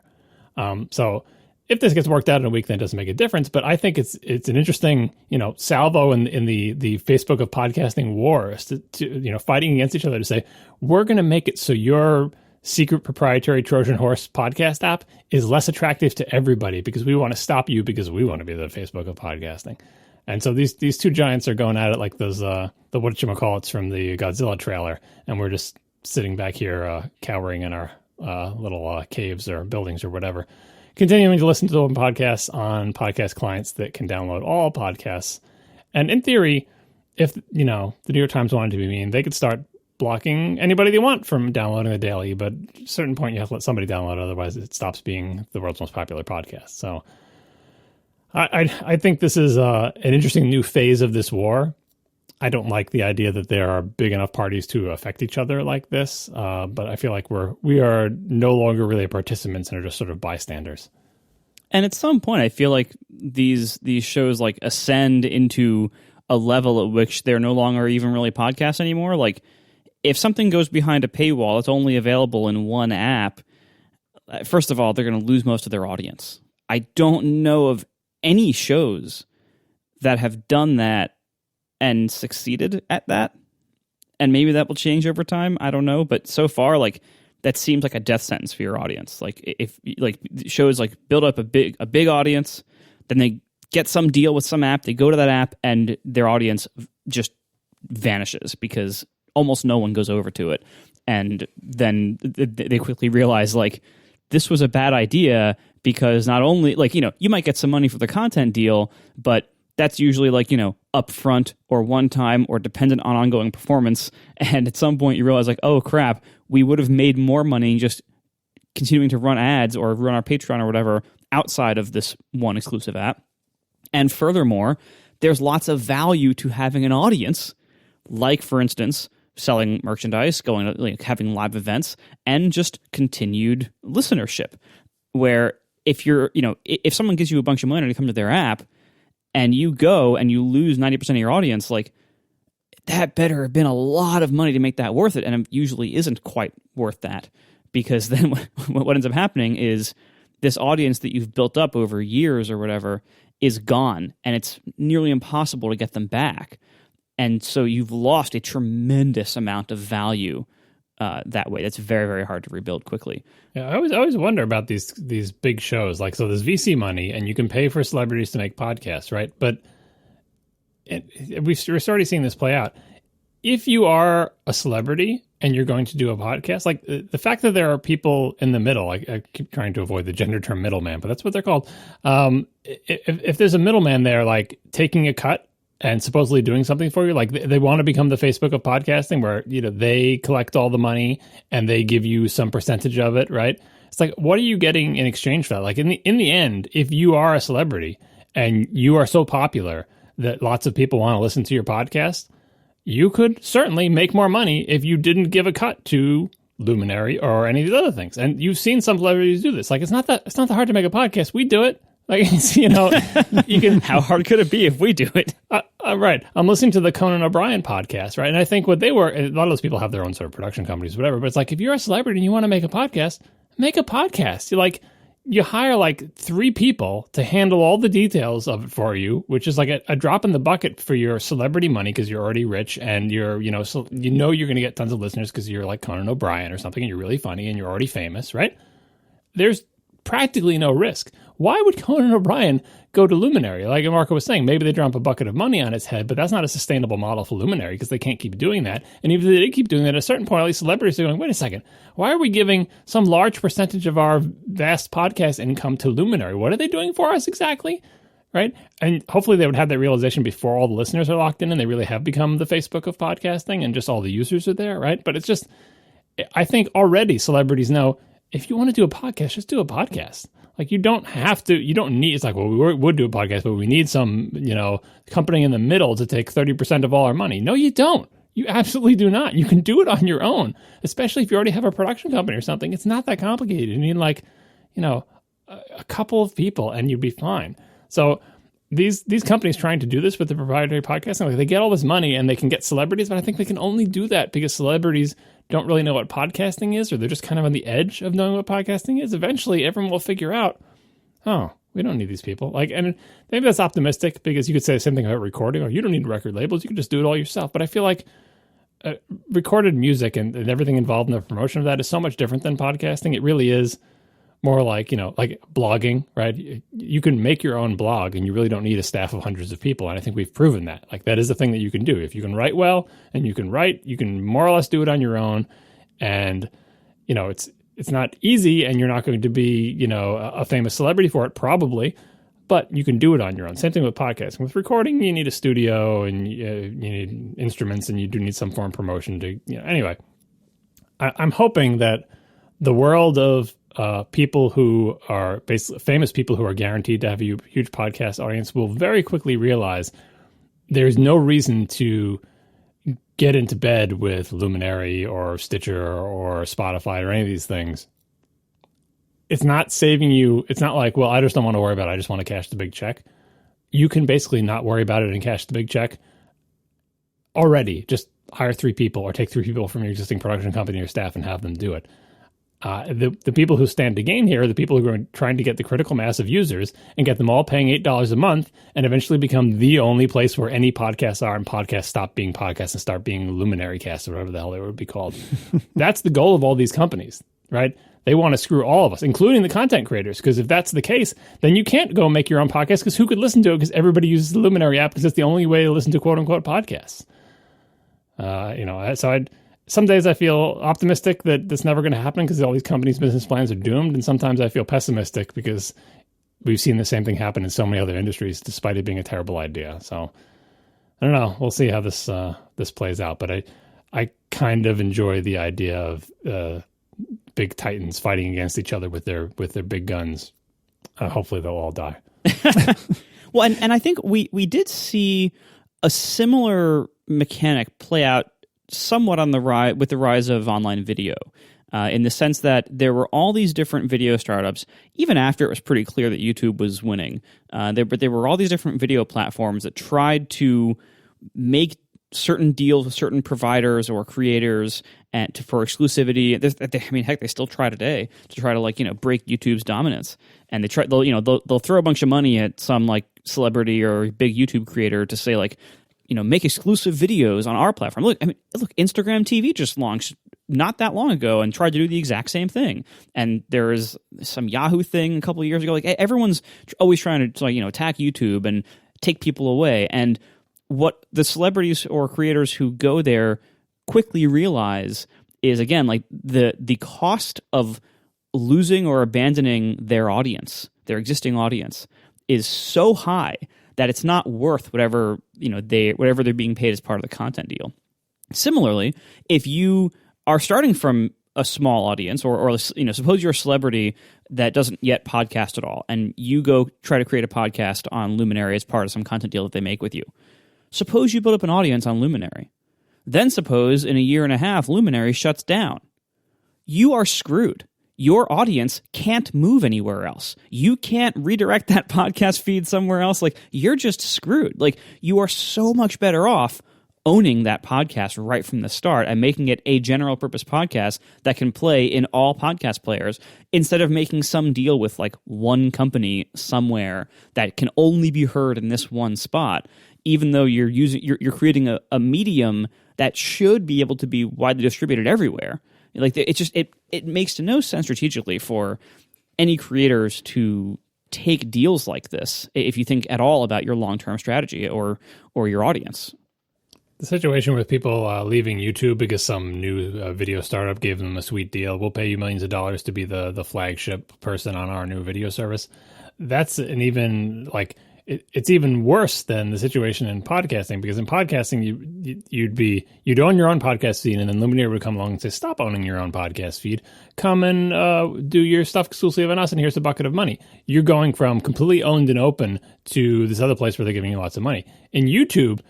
So if this gets worked out in a week, then it doesn't make a difference. But I think it's an interesting, salvo in the Facebook of podcasting wars to fighting against each other to say, we're going to make it so your secret proprietary Trojan horse podcast app is less attractive to everybody because we want to stop you because we want to be the Facebook of podcasting. And so these two giants are going at it like those the whatchamacallits from the Godzilla trailer, and we're just sitting back here cowering in our little caves or buildings or whatever, continuing to listen to open podcasts on podcast clients that can download all podcasts. And in theory, if, the New York Times wanted to be mean, they could start blocking anybody they want from downloading the Daily, but at a certain point you have to let somebody download it, otherwise it stops being the world's most popular podcast. So I think this is an interesting new phase of this war. I don't like the idea that there are big enough parties to affect each other like this, but I feel like we are no longer really participants and are just sort of bystanders. And at some point, I feel like these shows like ascend into a level at which they're no longer even really podcasts anymore. Like, if something goes behind a paywall, it's only available in one app. First of all, they're going to lose most of their audience. I don't know of any shows that have done that and succeeded at that. And maybe that will change over time. I don't know. But so far, like, that seems like a death sentence for your audience. Like, if like shows like build up a big audience, then they get some deal with some app, they go to that app, and their audience just vanishes because almost no one goes over to it. And then they quickly realize, like, this was a bad idea because not only, like, you might get some money for the content deal, but that's usually like, upfront or one time or dependent on ongoing performance. And at some point you realize, like, oh crap, we would have made more money just continuing to run ads or run our Patreon or whatever outside of this one exclusive app. And furthermore, there's lots of value to having an audience, like, for instance, selling merchandise, going to, like, having live events, and just continued listenership. Where if you're, if someone gives you a bunch of money to come to their app, and you go and you lose 90% of your audience, like, that better have been a lot of money to make that worth it, and it usually isn't quite worth that, because then what ends up happening is this audience that you've built up over years or whatever is gone, and it's nearly impossible to get them back. And so you've lost a tremendous amount of value that way. That's very, very hard to rebuild quickly. Yeah, I always wonder about these big shows. Like, so there's VC money, and you can pay for celebrities to make podcasts, right? But we're already seeing this play out. If you are a celebrity and you're going to do a podcast, like, the fact that there are people in the middle, I keep trying to avoid the gender term middleman, but that's what they're called. If there's a middleman there, like, taking a cut and supposedly doing something for you, like, they want to become the Facebook of podcasting, where, they collect all the money and they give you some percentage of it, right? It's like, what are you getting in exchange for that? Like, in the end, if you are a celebrity and you are so popular that lots of people want to listen to your podcast, you could certainly make more money if you didn't give a cut to Luminary or any of these other things. And you've seen some celebrities do this. Like, it's not that hard to make a podcast. We do it. Like, you can. How hard could it be if we do it? Right. I'm listening to the Conan O'Brien podcast, right? And I think what a lot of those people have their own sort of production companies, whatever. But it's like, if you're a celebrity and you want to make a podcast, make a podcast. You hire like 3 people to handle all the details of it for you, which is like a drop in the bucket for your celebrity money because you're already rich and you're you're going to get tons of listeners because you're like Conan O'Brien or something and you're really funny and you're already famous, right? There's practically no risk. Why would Conan O'Brien go to Luminary? Like Marco was saying, maybe they drop a bucket of money on his head, but that's not a sustainable model for Luminary because they can't keep doing that. And even if they did keep doing that, at a certain point, at least celebrities are going, wait a second, why are we giving some large percentage of our vast podcast income to Luminary? What are they doing for us exactly? Right? And hopefully they would have that realization before all the listeners are locked in and they really have become the Facebook of podcasting and just all the users are there, right? But it's just, I think already celebrities know, if you want to do a podcast, just do a podcast. Like, you don't need, it's like, well, we would do a podcast, but we need some, company in the middle to take 30% of all our money. No, you don't. You absolutely do not. You can do it on your own, especially if you already have a production company or something. It's not that complicated. You need a couple of people and you'd be fine. So these companies trying to do this with the proprietary podcasting, like, they get all this money and they can get celebrities, but I think they can only do that because celebrities don't really know what podcasting is, or they're just kind of on the edge of knowing what podcasting is. Eventually, everyone will figure out, oh, we don't need these people. Like, and maybe that's optimistic because you could say the same thing about recording, or you don't need record labels. You can just do it all yourself. But I feel like recorded music and everything involved in the promotion of that is so much different than podcasting. It really is more like, like blogging, right? You can make your own blog and you really don't need a staff of hundreds of people. And I think we've proven that. Like, that is the thing that you can do. If you can write well and you can more or less do it on your own. And, It's not easy, and you're not going to be, a famous celebrity for it, probably, but you can do it on your own. Same thing with podcasting. With recording, you need a studio, and you need instruments, and you do need some form of promotion to, anyway. I'm hoping that the world of people who are basically famous people who are guaranteed to have a huge podcast audience will very quickly realize there's no reason to get into bed with Luminary or Stitcher or Spotify or any of these things. It's not saving you. It's not like, well, I just don't want to worry about it. I just want to cash the big check. You can basically not worry about it and cash the big check already. Just hire 3 people or take 3 people from your existing production company or staff and have them do it. The people who stand to gain here are the people who are trying to get the critical mass of users and get them all paying $8 a month and eventually become the only place where any podcasts are, and podcasts stop being podcasts and start being Luminary casts or whatever the hell they would be called. That's the goal of all these companies, right? They want to screw all of us, including the content creators, because if that's the case, then you can't go make your own podcast, because who could listen to it? Because everybody uses the Luminary app because it's the only way to listen to quote-unquote podcasts. Some days I feel optimistic that that's never going to happen because all these companies' business plans are doomed. And sometimes I feel pessimistic because we've seen the same thing happen in so many other industries, despite it being a terrible idea. So I don't know. We'll see how this plays out. But I kind of enjoy the idea of big titans fighting against each other with their big guns. Hopefully they'll all die. Well, and I think we did see a similar mechanic play out somewhat on the rise with the rise of online video, in the sense that there were all these different video startups, even after it was pretty clear that YouTube was winning. But there were all these different video platforms that tried to make certain deals with certain providers or creators and for exclusivity. Heck, they still try today to try to break YouTube's dominance. And they'll throw a bunch of money at some celebrity or big YouTube creator to say make exclusive videos on our platform. Look, Instagram TV just launched not that long ago and tried to do the exact same thing. And there is some Yahoo thing a couple of years ago. Everyone's always trying to attack YouTube and take people away. And what the celebrities or creators who go there quickly realize is, again, the cost of losing or abandoning their audience, their existing audience, is so high that it's not worth whatever they're being paid as part of the content deal. Similarly, if you are starting from a small audience, or suppose you're a celebrity that doesn't yet podcast at all, and you go try to create a podcast on Luminary as part of some content deal that they make with you. Suppose you build up an audience on Luminary. Then suppose in a year and a half, Luminary shuts down. You are screwed. Your audience can't move anywhere else. You can't redirect that podcast feed somewhere else. You're just screwed. You are so much better off owning that podcast right from the start and making it a general purpose podcast that can play in all podcast players, instead of making some deal with one company somewhere that can only be heard in this one spot, even though you're creating a medium that should be able to be widely distributed everywhere. It makes no sense strategically for any creators to take deals like this if you think at all about your long-term strategy or your audience. The situation with people leaving YouTube because some new video startup gave them a sweet deal. We'll pay you millions of dollars to be the flagship person on our new video service. That's an even it's even worse than the situation in podcasting, because in podcasting you'd own your own podcast feed, and then Luminary would come along and say, stop owning your own podcast feed, come and do your stuff exclusively on us, and here's a bucket of money. You're going from completely owned and open to this other place where they're giving you lots of money. In YouTube,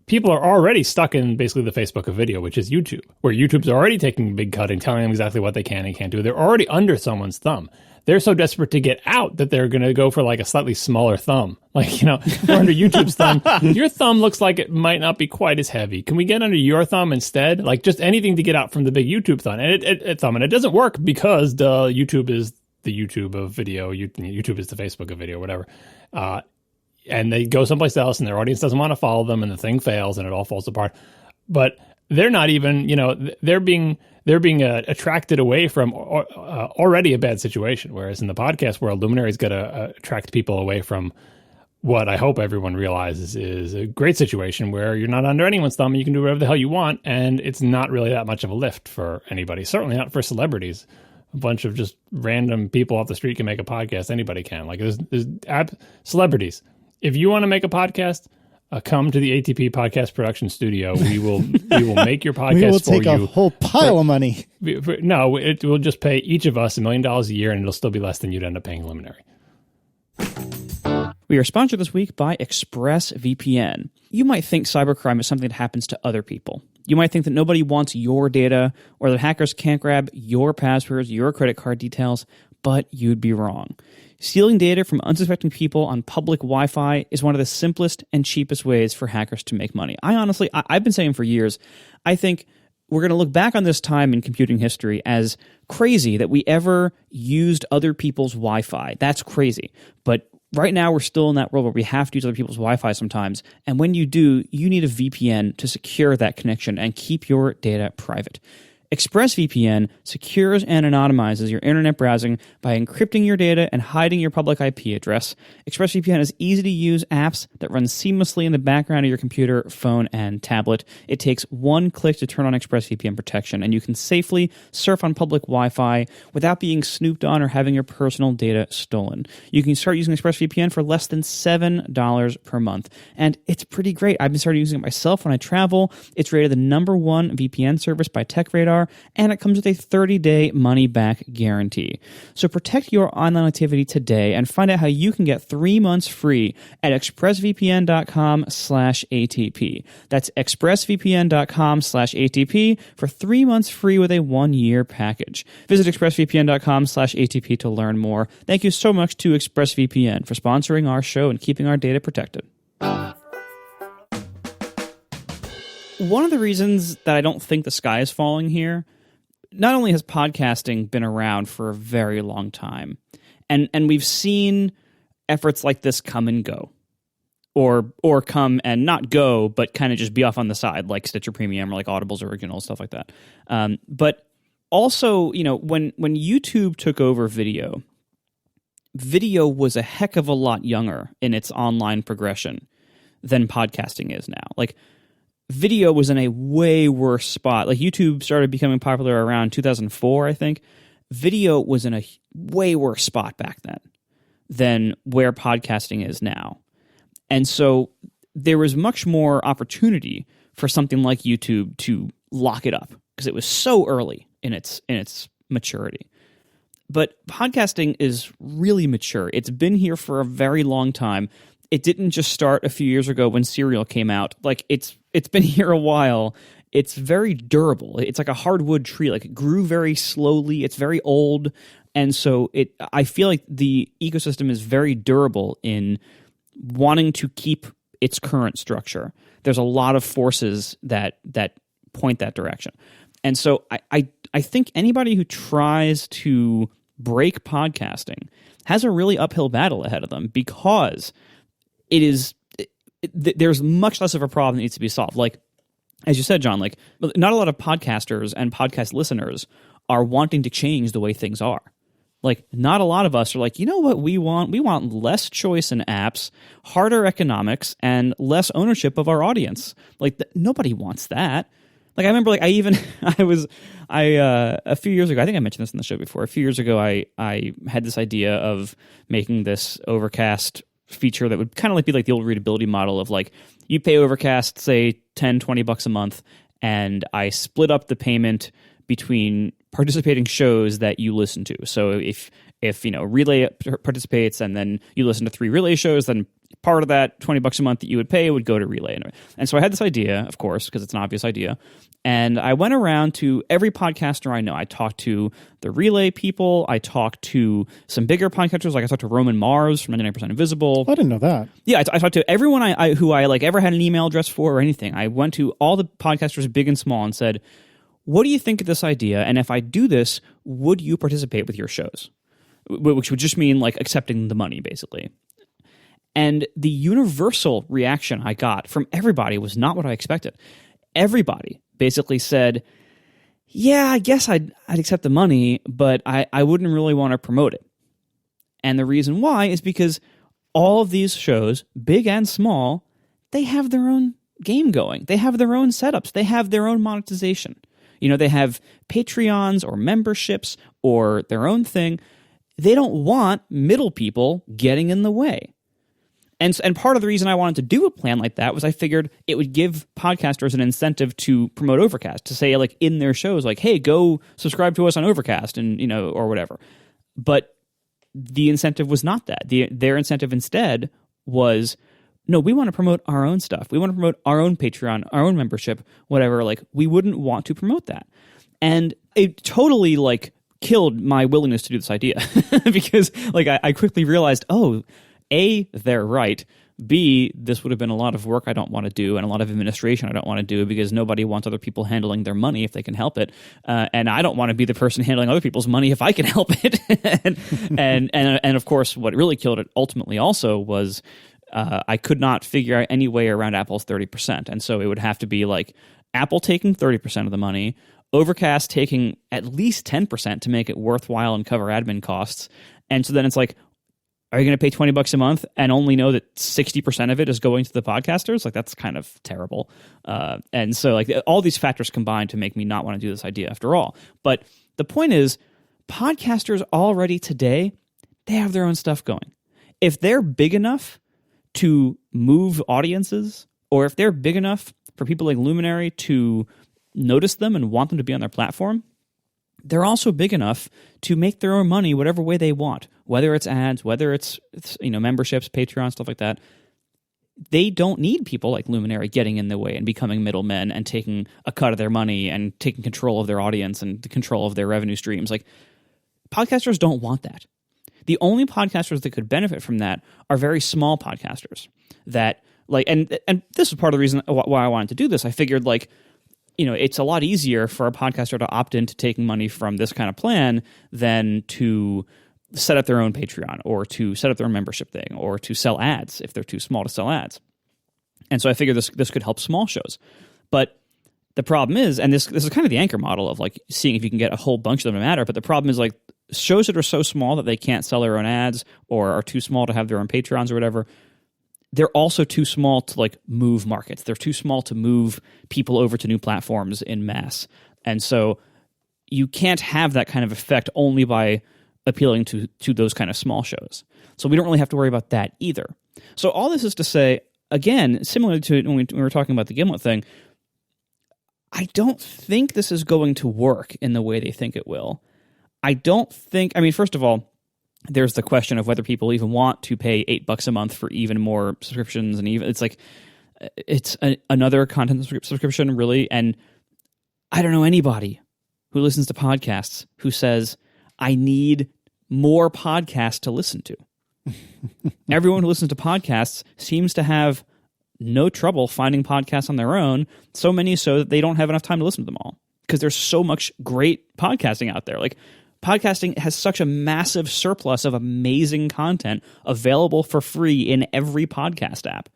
people are already stuck in basically the Facebook of video, which is YouTube, where YouTube's already taking a big cut and telling them exactly what they can and can't do. They're already under someone's thumb. They're so desperate to get out that they're going to go for a slightly smaller thumb. We're under YouTube's thumb. Your thumb looks like it might not be quite as heavy. Can we get under your thumb instead? Just anything to get out from the big YouTube thumb. And it doesn't work because YouTube is the YouTube of video. YouTube is the Facebook of video, whatever. And they go someplace else, and their audience doesn't want to follow them, and the thing fails, and it all falls apart. But they're not even, they're being attracted away from already a bad situation. Whereas in the podcast world, Luminary's got to attract people away from what I hope everyone realizes is a great situation where you're not under anyone's thumb and you can do whatever the hell you want, and it's not really that much of a lift for anybody. Certainly not for celebrities a bunch of just random people off the street can make a podcast. Anybody can. Like there's celebrities. If you want to make a podcast, come to the ATP Podcast Production Studio. We will make your podcast for you. We will take a whole pile of money. No, it will just pay each of us $1 million a year, and it'll still be less than you'd end up paying Luminary. We are sponsored this week by ExpressVPN. You might think cybercrime is something that happens to other people. You might think that nobody wants your data or that hackers can't grab your passwords, your credit card details, but you'd be wrong. Stealing data from unsuspecting people on public Wi-Fi is one of the simplest and cheapest ways for hackers to make money. I've been saying for years, I think we're going to look back on this time in computing history as crazy that we ever used other people's Wi-Fi. That's crazy. But right now, we're still in that world where we have to use other people's Wi-Fi sometimes. And when you do, you need a VPN to secure that connection and keep your data private. ExpressVPN secures and anonymizes your internet browsing by encrypting your data and hiding your public IP address. ExpressVPN has easy-to-use apps that run seamlessly in the background of your computer, phone, and tablet. It takes one click to turn on ExpressVPN protection, and you can safely surf on public Wi-Fi without being snooped on or having your personal data stolen. You can start using ExpressVPN for less than $7 per month, and it's pretty great. I've been starting using it myself when I travel. It's rated the #1 VPN service by TechRadar, and it comes with a 30-day money-back guarantee. So protect your online activity today and find out how you can get 3 months free at expressvpn.com/ATP. That's expressvpn.com/ATP for 3 months free with a 1-year package. Visit expressvpn.com/ATP to learn more. Thank you so much to ExpressVPN for sponsoring our show and keeping our data protected. One of the reasons that I don't think the sky is falling here, not only has podcasting been around for a very long time, and we've seen efforts like this come and go, or come and not go, but kind of just be off on the side, like Stitcher Premium or like Audible's Original, stuff like that. But also, when YouTube took over video was a heck of a lot younger in its online progression than podcasting is now. Like, video was in a way worse spot. Like, YouTube started becoming popular around 2004, I think. Video was in a way worse spot back then than where podcasting is now. And so there was much more opportunity for something like YouTube to lock it up because it was so early in its maturity. But podcasting is really mature. It's been here for a very long time. It didn't just start a few years ago when Serial came out. Like, it's been here a while. It's very durable. It's like a hardwood tree. Like, it grew very slowly. It's very old. And so I feel like the ecosystem is very durable in wanting to keep its current structure. There's a lot of forces that point that direction. And so I think anybody who tries to break podcasting has a really uphill battle ahead of them because there's much less of a problem that needs to be solved. Like, as you said, John, like, not a lot of podcasters and podcast listeners are wanting to change the way things are. Like, not a lot of us are like, you know what we want? We want less choice in apps, harder economics, and less ownership of our audience. Like, nobody wants that. Like, I remember, like, a few years ago, I think I mentioned this in the show before. A few years ago, I had this idea of making this Overcast feature that would kind of like be like the old readability model of, like, you pay Overcast, say, $10-$20 a month, and I split up the payment between participating shows that you listen to. So if Relay participates and then you listen to 3 Relay shows, then part of that $20 a month that you would pay would go to Relay. And so I had this idea, of course, because it's an obvious idea. And I went around to every podcaster I know. I talked to the Relay people. I talked to some bigger podcasters. Like, I talked to Roman Mars from 99% Invisible. I didn't know that. Yeah, I talked to everyone who I like ever had an email address for or anything. I went to all the podcasters, big and small, and said, what do you think of this idea? And if I do this, would you participate with your shows? Which would just mean, like, accepting the money, basically. And the universal reaction I got from everybody was not what I expected. Everybody basically said, yeah, I guess I'd accept the money, but I wouldn't really want to promote it. And the reason why is because all of these shows, big and small, they have their own game going. They have their own setups. They have their own monetization. They have Patreons or memberships or their own thing. They don't want middle people getting in the way. And part of the reason I wanted to do a plan like that was I figured it would give podcasters an incentive to promote Overcast, to say like in their shows, like, hey, go subscribe to us on Overcast and, or whatever. But the incentive was not that. Their incentive instead was, no, we want to promote our own stuff. We want to promote our own Patreon, our own membership, whatever. Like, we wouldn't want to promote that. And it totally like killed my willingness to do this idea because like I quickly realized, oh, A, they're right. B, this would have been a lot of work I don't want to do and a lot of administration I don't want to do because nobody wants other people handling their money if they can help it. And I don't want to be the person handling other people's money if I can help it. and of course, what really killed it ultimately also was I could not figure out any way around Apple's 30%. And so it would have to be like Apple taking 30% of the money, Overcast taking at least 10% to make it worthwhile and cover admin costs. And so then it's like, are you going to pay $20 a month and only know that 60% of it is going to the podcasters? Like, that's kind of terrible. And so like all these factors combined to make me not want to do this idea after all. But the point is, podcasters already today, they have their own stuff going. If they're big enough to move audiences, or if they're big enough for people like Luminary to notice them and want them to be on their platform, they're also big enough to make their own money whatever way they want, whether it's ads, whether it's memberships, Patreon, stuff like that. They don't need people like Luminary getting in the way and becoming middlemen and taking a cut of their money and taking control of their audience and the control of their revenue streams. Like, podcasters don't want that. The only podcasters that could benefit from that are very small podcasters that like, and this is part of the reason why I wanted to do this. I figured like, it's a lot easier for a podcaster to opt into taking money from this kind of plan than to set up their own Patreon or to set up their own membership thing or to sell ads if they're too small to sell ads. And so I figured this could help small shows. But the problem is, and this is kind of the anchor model of like seeing if you can get a whole bunch of them to matter, but the problem is like shows that are so small that they can't sell their own ads or are too small to have their own Patreons or whatever, they're also too small to like move markets. They're too small to move people over to new platforms in mass. And so you can't have that kind of effect only by appealing to those kind of small shows. So we don't really have to worry about that either. So all this is to say, again, similar to when we were talking about the Gimlet thing, I don't think this is going to work in the way they think it will. First of all, there's the question of whether people even want to pay $8 a month for even more subscriptions, and even it's another content subscription, really. And I don't know anybody who listens to podcasts who says, I need more podcasts to listen to. Everyone who listens to podcasts seems to have no trouble finding podcasts on their own, so many so that they don't have enough time to listen to them all because there's so much great podcasting out there. Like, podcasting has such a massive surplus of amazing content available for free in every podcast app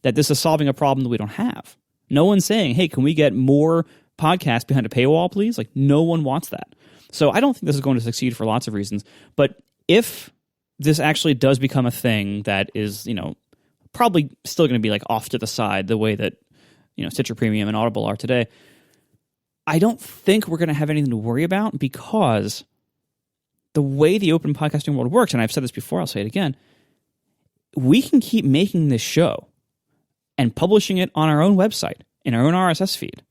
that this is solving a problem that we don't have. No one's saying, hey, can we get more podcasts behind a paywall, please? Like, no one wants that. So I don't think this is going to succeed for lots of reasons. But if this actually does become a thing that is, probably still going to be like off to the side the way that, Stitcher Premium and Audible are today, I don't think we're going to have anything to worry about because the way the open podcasting world works, and I've said this before, I'll say it again, we can keep making this show and publishing it on our own website, in our own RSS feed.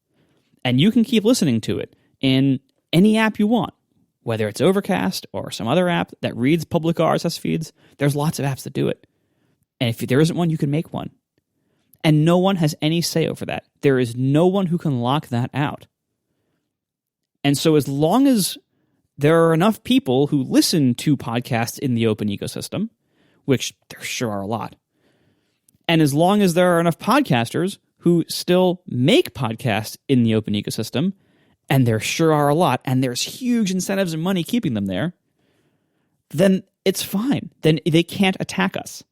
And you can keep listening to it in any app you want, whether it's Overcast or some other app that reads public RSS feeds. There's lots of apps that do it. And if there isn't one, you can make one. And no one has any say over that. There is no one who can lock that out. And so as long as there are enough people who listen to podcasts in the open ecosystem, which there sure are a lot, and as long as there are enough podcasters who still make podcasts in the open ecosystem, and there sure are a lot, and there's huge incentives and money keeping them there, then it's fine. Then they can't attack us.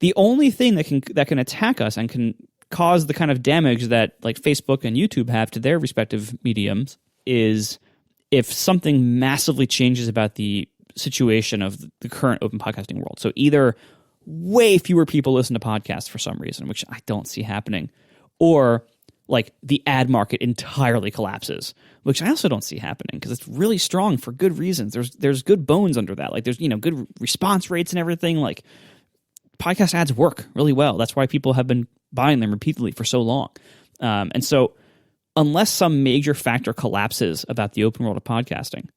The only thing that can attack us and can cause the kind of damage that like Facebook and YouTube have to their respective mediums is if something massively changes about the situation of the current open podcasting world. So either way fewer people listen to podcasts for some reason, which I don't see happening, or like the ad market entirely collapses, which I also don't see happening because it's really strong for good reasons. There's good bones under that. Like there's, good response rates and everything. Like podcast ads work really well. That's why people have been buying them repeatedly for so long. And so unless some major factor collapses about the open world of podcasting,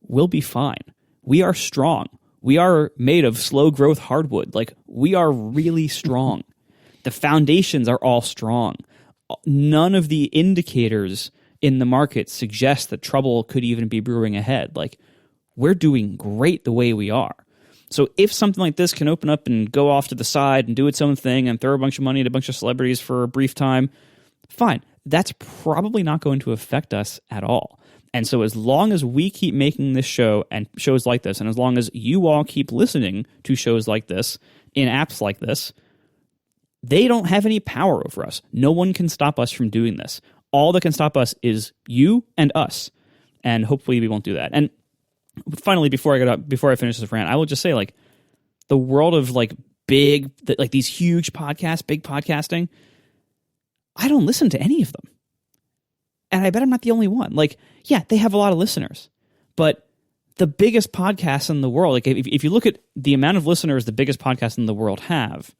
we'll be fine. We are strong. We are made of slow growth hardwood. Like we are really strong. The foundations are all strong. None of the indicators in the market suggest that trouble could even be brewing ahead. Like, we're doing great the way we are. So if something like this can open up and go off to the side and do its own thing and throw a bunch of money at a bunch of celebrities for a brief time, fine. That's probably not going to affect us at all. And so as long as we keep making this show and shows like this, and as long as you all keep listening to shows like this in apps like this, they don't have any power over us. No one can stop us from doing this. All that can stop us is you and us. And hopefully we won't do that. And finally, before I finish this rant, I will just say, like, the world of like these huge podcasts, big podcasting, I don't listen to any of them. And I bet I'm not the only one. Like, yeah, they have a lot of listeners, but the biggest podcasts in the world, like if you look at the amount of listeners the biggest podcasts in the world have,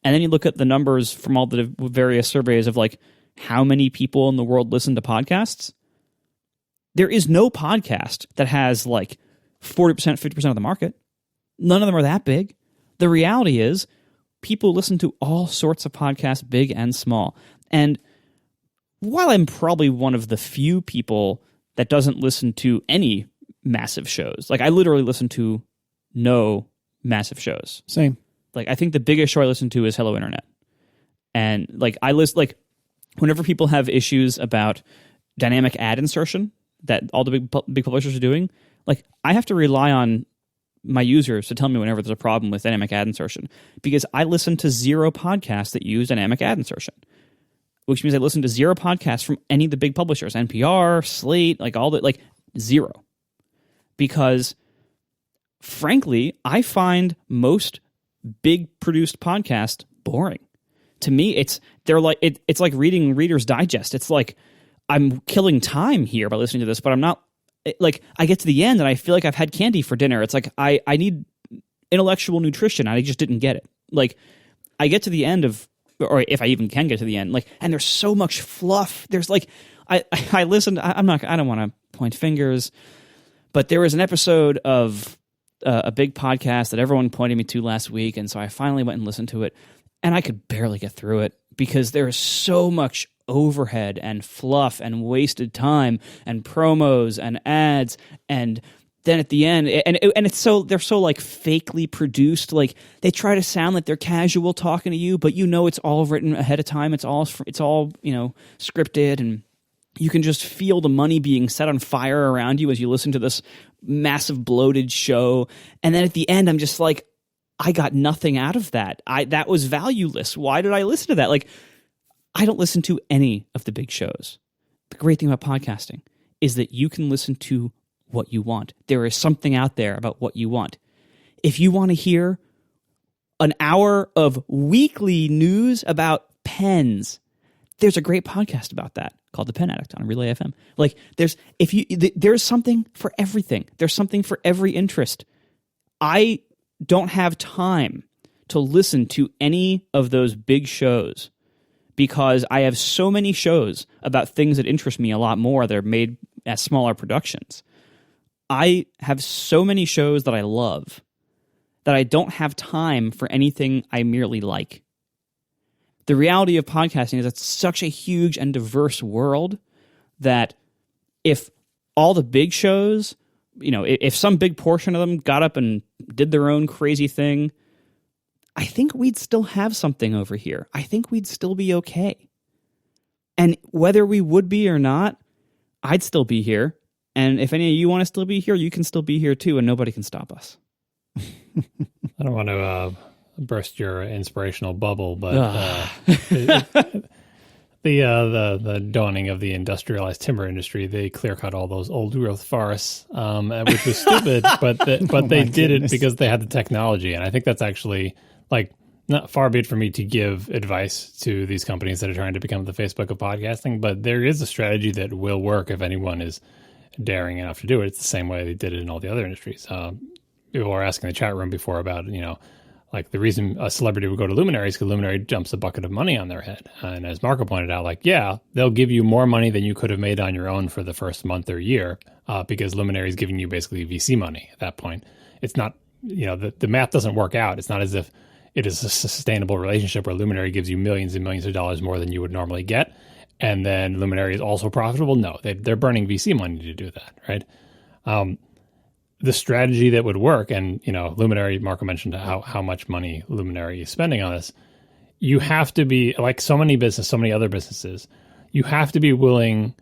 and then you look at the numbers from all the various surveys of like how many people in the world listen to podcasts, there is no podcast that has like 40%, 50% of the market. None of them are that big. The reality is people listen to all sorts of podcasts, big and small. And while I'm probably one of the few people that doesn't listen to any massive shows, like I literally listen to no massive shows. Same. Like, I think the biggest show I listen to is Hello Internet. And, like, whenever people have issues about dynamic ad insertion that all the big publishers are doing, like, I have to rely on my users to tell me whenever there's a problem with dynamic ad insertion, because I listen to 0 podcasts that use dynamic ad insertion, which means I listen to 0 podcasts from any of the big publishers, NPR, Slate, like, all the, like, 0. Because, frankly, I find most big produced podcast boring. To me, it's like reading Reader's Digest. It's like I'm killing time here by listening to this, but I'm not, like, I get to the end and I feel like I've had candy for dinner. It's like I need intellectual nutrition. I just didn't get it. Like, I get to the end of, or if I even can get to the end, like, and there's so much fluff. There's like, I listened. I don't want to point fingers, but there was an episode of a big podcast that everyone pointed me to last week, and so I finally went and listened to it, and I could barely get through it because there is so much overhead and fluff and wasted time and promos and ads, and then at the end, and it's so, they're so like fakely produced. Like, they try to sound like they're casual talking to you, but it's all written ahead of time. It's all scripted, and you can just feel the money being set on fire around you as you listen to this massive bloated show. And then at the end, I'm just like, I got nothing out of that. That was valueless. Why did I listen to that? Like, I don't listen to any of the big shows. The great thing about podcasting is that you can listen to what you want. There is something out there about what you want. If you want to hear an hour of weekly news about pens, there's a great podcast about that called The Pen Addict on Relay FM. Like, there's something for everything. There's something for every interest. I don't have time to listen to any of those big shows because I have so many shows about things that interest me a lot more that are made as smaller productions. I have so many shows that I love that I don't have time for anything I merely like. The reality of podcasting is it's such a huge and diverse world that if all the big shows, if some big portion of them got up and did their own crazy thing, I think we'd still have something over here. I think we'd still be okay. And whether we would be or not, I'd still be here. And if any of you want to still be here, you can still be here too, and nobody can stop us. I don't want to burst your inspirational bubble, but the dawning of the industrialized timber industry, they clear cut all those old growth forests, which was stupid, but they did it because they had the technology, and I think that's actually like not far be it for me to give advice to these companies that are trying to become the Facebook of podcasting, but there is a strategy that will work if anyone is daring enough to do it. It's the same way they did it in all the other industries. People were asking in the chat room before about, like the reason a celebrity would go to Luminary is because Luminary dumps a bucket of money on their head. And as Marco pointed out, like, yeah, they'll give you more money than you could have made on your own for the first month or year, because Luminary is giving you basically VC money at that point. It's not, the math doesn't work out. It's not as if it is a sustainable relationship where Luminary gives you millions and millions of dollars more than you would normally get. And then Luminary is also profitable. No, they're burning VC money to do that, right? The strategy that would work, and Luminary, Marco mentioned how much money Luminary is spending on this. You have to be, like so many other businesses, you have to be willing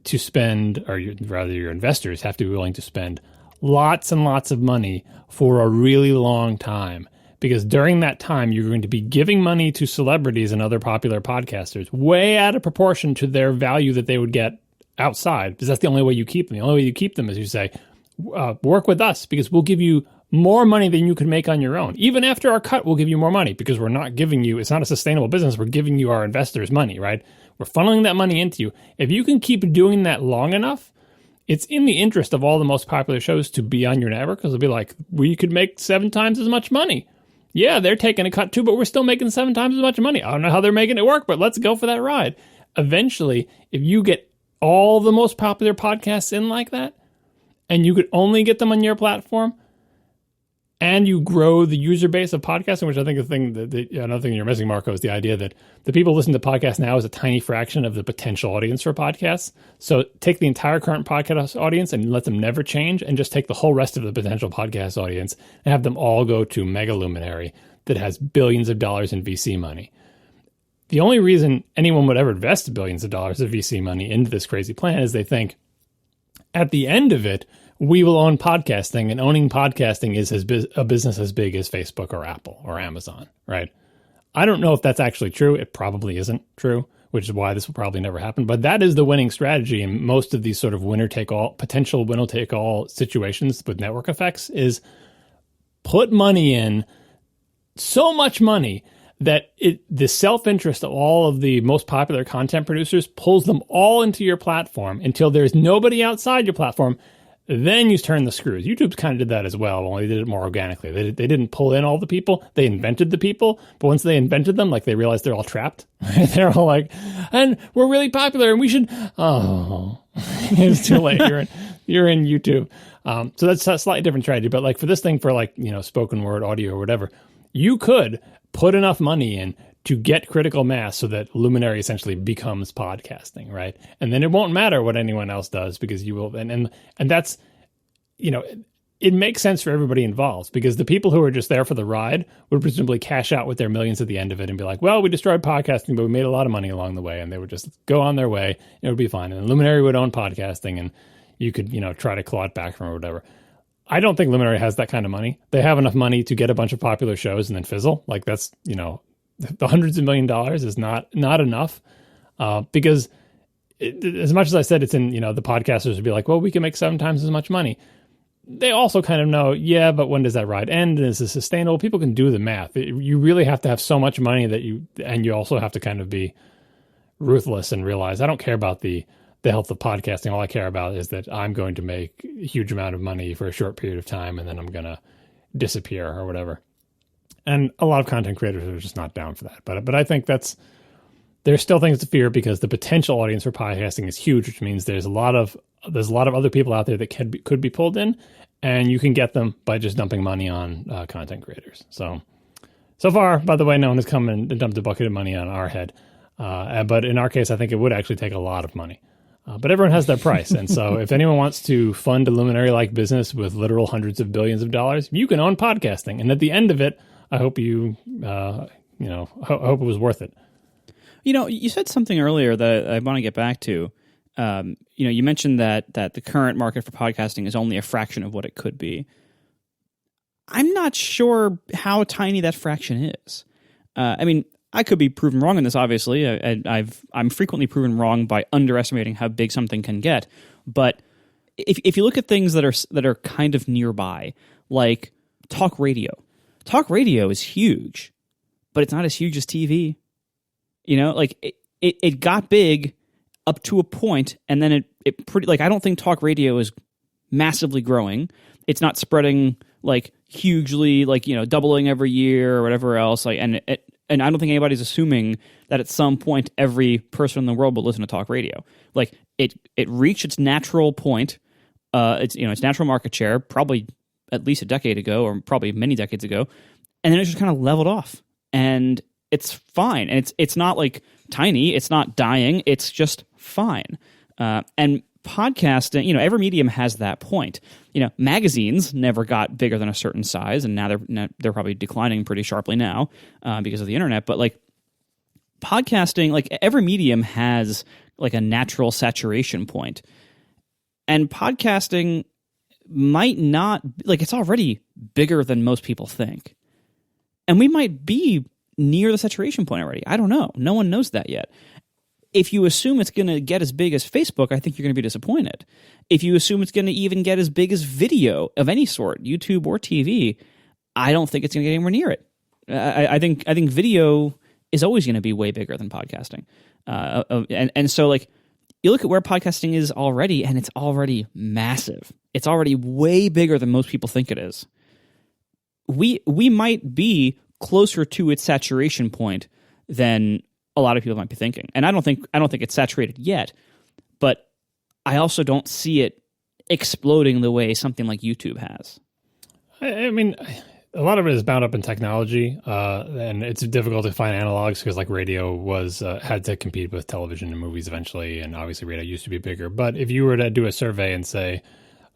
to spend, or rather your investors have to be willing to spend lots and lots of money for a really long time. Because during that time, you're going to be giving money to celebrities and other popular podcasters way out of proportion to their value that they would get outside, because that's the only way you keep them. The only way you keep them is you say, work with us because we'll give you more money than you can make on your own. Even after our cut, we'll give you more money because we're not giving you, it's not a sustainable business. We're giving you our investors money, right? We're funneling that money into you. If you can keep doing that long enough, it's in the interest of all the most popular shows to be on your network, because they'll be like, we could make 7 times as much money. Yeah, they're taking a cut too, but we're still making 7 times as much money. I don't know how they're making it work, but let's go for that ride. Eventually, if you get all the most popular podcasts in like that, and you could only get them on your platform, and you grow the user base of podcasting, which I think another thing you're missing, Marco, is the idea that the people listen to podcasts now is a tiny fraction of the potential audience for podcasts. So take the entire current podcast audience and let them never change, and just take the whole rest of the potential podcast audience and have them all go to Mega Luminary that has billions of dollars in VC money. The only reason anyone would ever invest billions of dollars of VC money into this crazy plan is they think, at the end of it, we will own podcasting, and owning podcasting is a business as big as Facebook or Apple or Amazon, right? I don't know if that's actually true. It probably isn't true, which is why this will probably never happen. But that is the winning strategy in most of these sort of potential winner-take-all situations with network effects, is put money in, so much money that the self-interest of all of the most popular content producers pulls them all into your platform until there's nobody outside your platform. Then you turn the screws. YouTube kind of did that as well, only they did it more organically. They didn't pull in all the people. They invented the people. But once they invented them, like, they realized they're all trapped. They're all like, and we're really popular and we should, it's too late. You're in YouTube. So that's a slightly different strategy. But like for this thing, for like, spoken word audio or whatever, you could put enough money in to get critical mass so that Luminary essentially becomes podcasting, right? And then it won't matter what anyone else does, because you will, and that's, it makes sense for everybody involved, because the people who are just there for the ride would presumably cash out with their millions at the end of it and be like, well, we destroyed podcasting, but we made a lot of money along the way, and they would just go on their way, and it would be fine. And Luminary would own podcasting, and you could, try to claw it back from or whatever. I don't think Luminary has that kind of money. They have enough money to get a bunch of popular shows and then fizzle. Like, that's, the hundreds of $1 million is not enough, because as much as I said, it's in, the podcasters would be like, well, we can make 7 times as much money. They also kind of know, yeah, but when does that ride end? And is it sustainable? People can do the math. You really have to have so much money that you also have to kind of be ruthless and realize, I don't care about the health of podcasting. All I care about is that I'm going to make a huge amount of money for a short period of time, and then I'm going to disappear or whatever. And a lot of content creators are just not down for that. But I think there's still things to fear, because the potential audience for podcasting is huge, which means there's a lot of other people out there that could be pulled in, and you can get them by just dumping money on content creators. So far, by the way, no one has come and dumped a bucket of money on our head. But in our case, I think it would actually take a lot of money. But everyone has their price. And so if anyone wants to fund a Luminary-like business with literal hundreds of billions of dollars, you can own podcasting. And at the end of it, I hope I hope it was worth it. You said something earlier that I want to get back to. You mentioned that the current market for podcasting is only a fraction of what it could be. I'm not sure how tiny that fraction is. I could be proven wrong in this, obviously. I'm frequently proven wrong by underestimating how big something can get. But if you look at things that are kind of nearby, like talk radio is huge. but it's not as huge as TV. You know, like it got big up to a point, and then it pretty, like, I don't think talk radio is massively growing. It's not spreading like hugely, like, you know, doubling every year or whatever else. Like, and I don't think anybody's assuming that at some point every person in the world will listen to talk radio. Like, it reached its natural point. It's, you know, its natural market share probably at least a decade ago, or probably many decades ago, and then it just kind of leveled off, and it's fine. And it's not like tiny. It's not dying. It's just fine. And podcasting, you know, every medium has that point. You know, magazines never got bigger than a certain size, and now they're probably declining pretty sharply now because of the internet. But like podcasting, like every medium has like a natural saturation point, and podcasting might not, like, it's already bigger than most people think, and we might be near the saturation point already. I don't know. No one knows that yet. If you assume it's going to get as big as Facebook, I think you're going to be disappointed. If you assume it's going to even get as big as video of any sort, YouTube or TV, I don't think it's going to get anywhere near it. I think video is always going to be way bigger than podcasting. And so, like, you look at where podcasting is already, and it's already massive. It's already way bigger than most people think it is. We might be closer to its saturation point than a lot of people might be thinking. And I don't think it's saturated yet, but I also don't see it exploding the way something like YouTube has. I mean, a lot of it is bound up in technology, and it's difficult to find analogs because, like, radio had to compete with television and movies eventually, and obviously radio used to be bigger. But if you were to do a survey and say,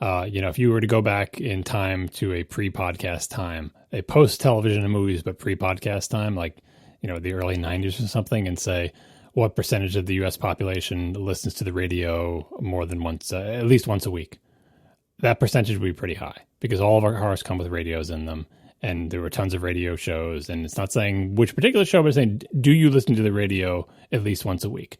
you know, if you were to go back in time to a pre-podcast time, a post-television and movies but pre-podcast time, like, you know, the early 90s or something, and say what percentage of the U.S. population listens to the radio more than once, at least once a week, that percentage would be pretty high because all of our cars come with radios in them. And there were tons of radio shows, and it's not saying which particular show, but it's saying, do you listen to the radio at least once a week?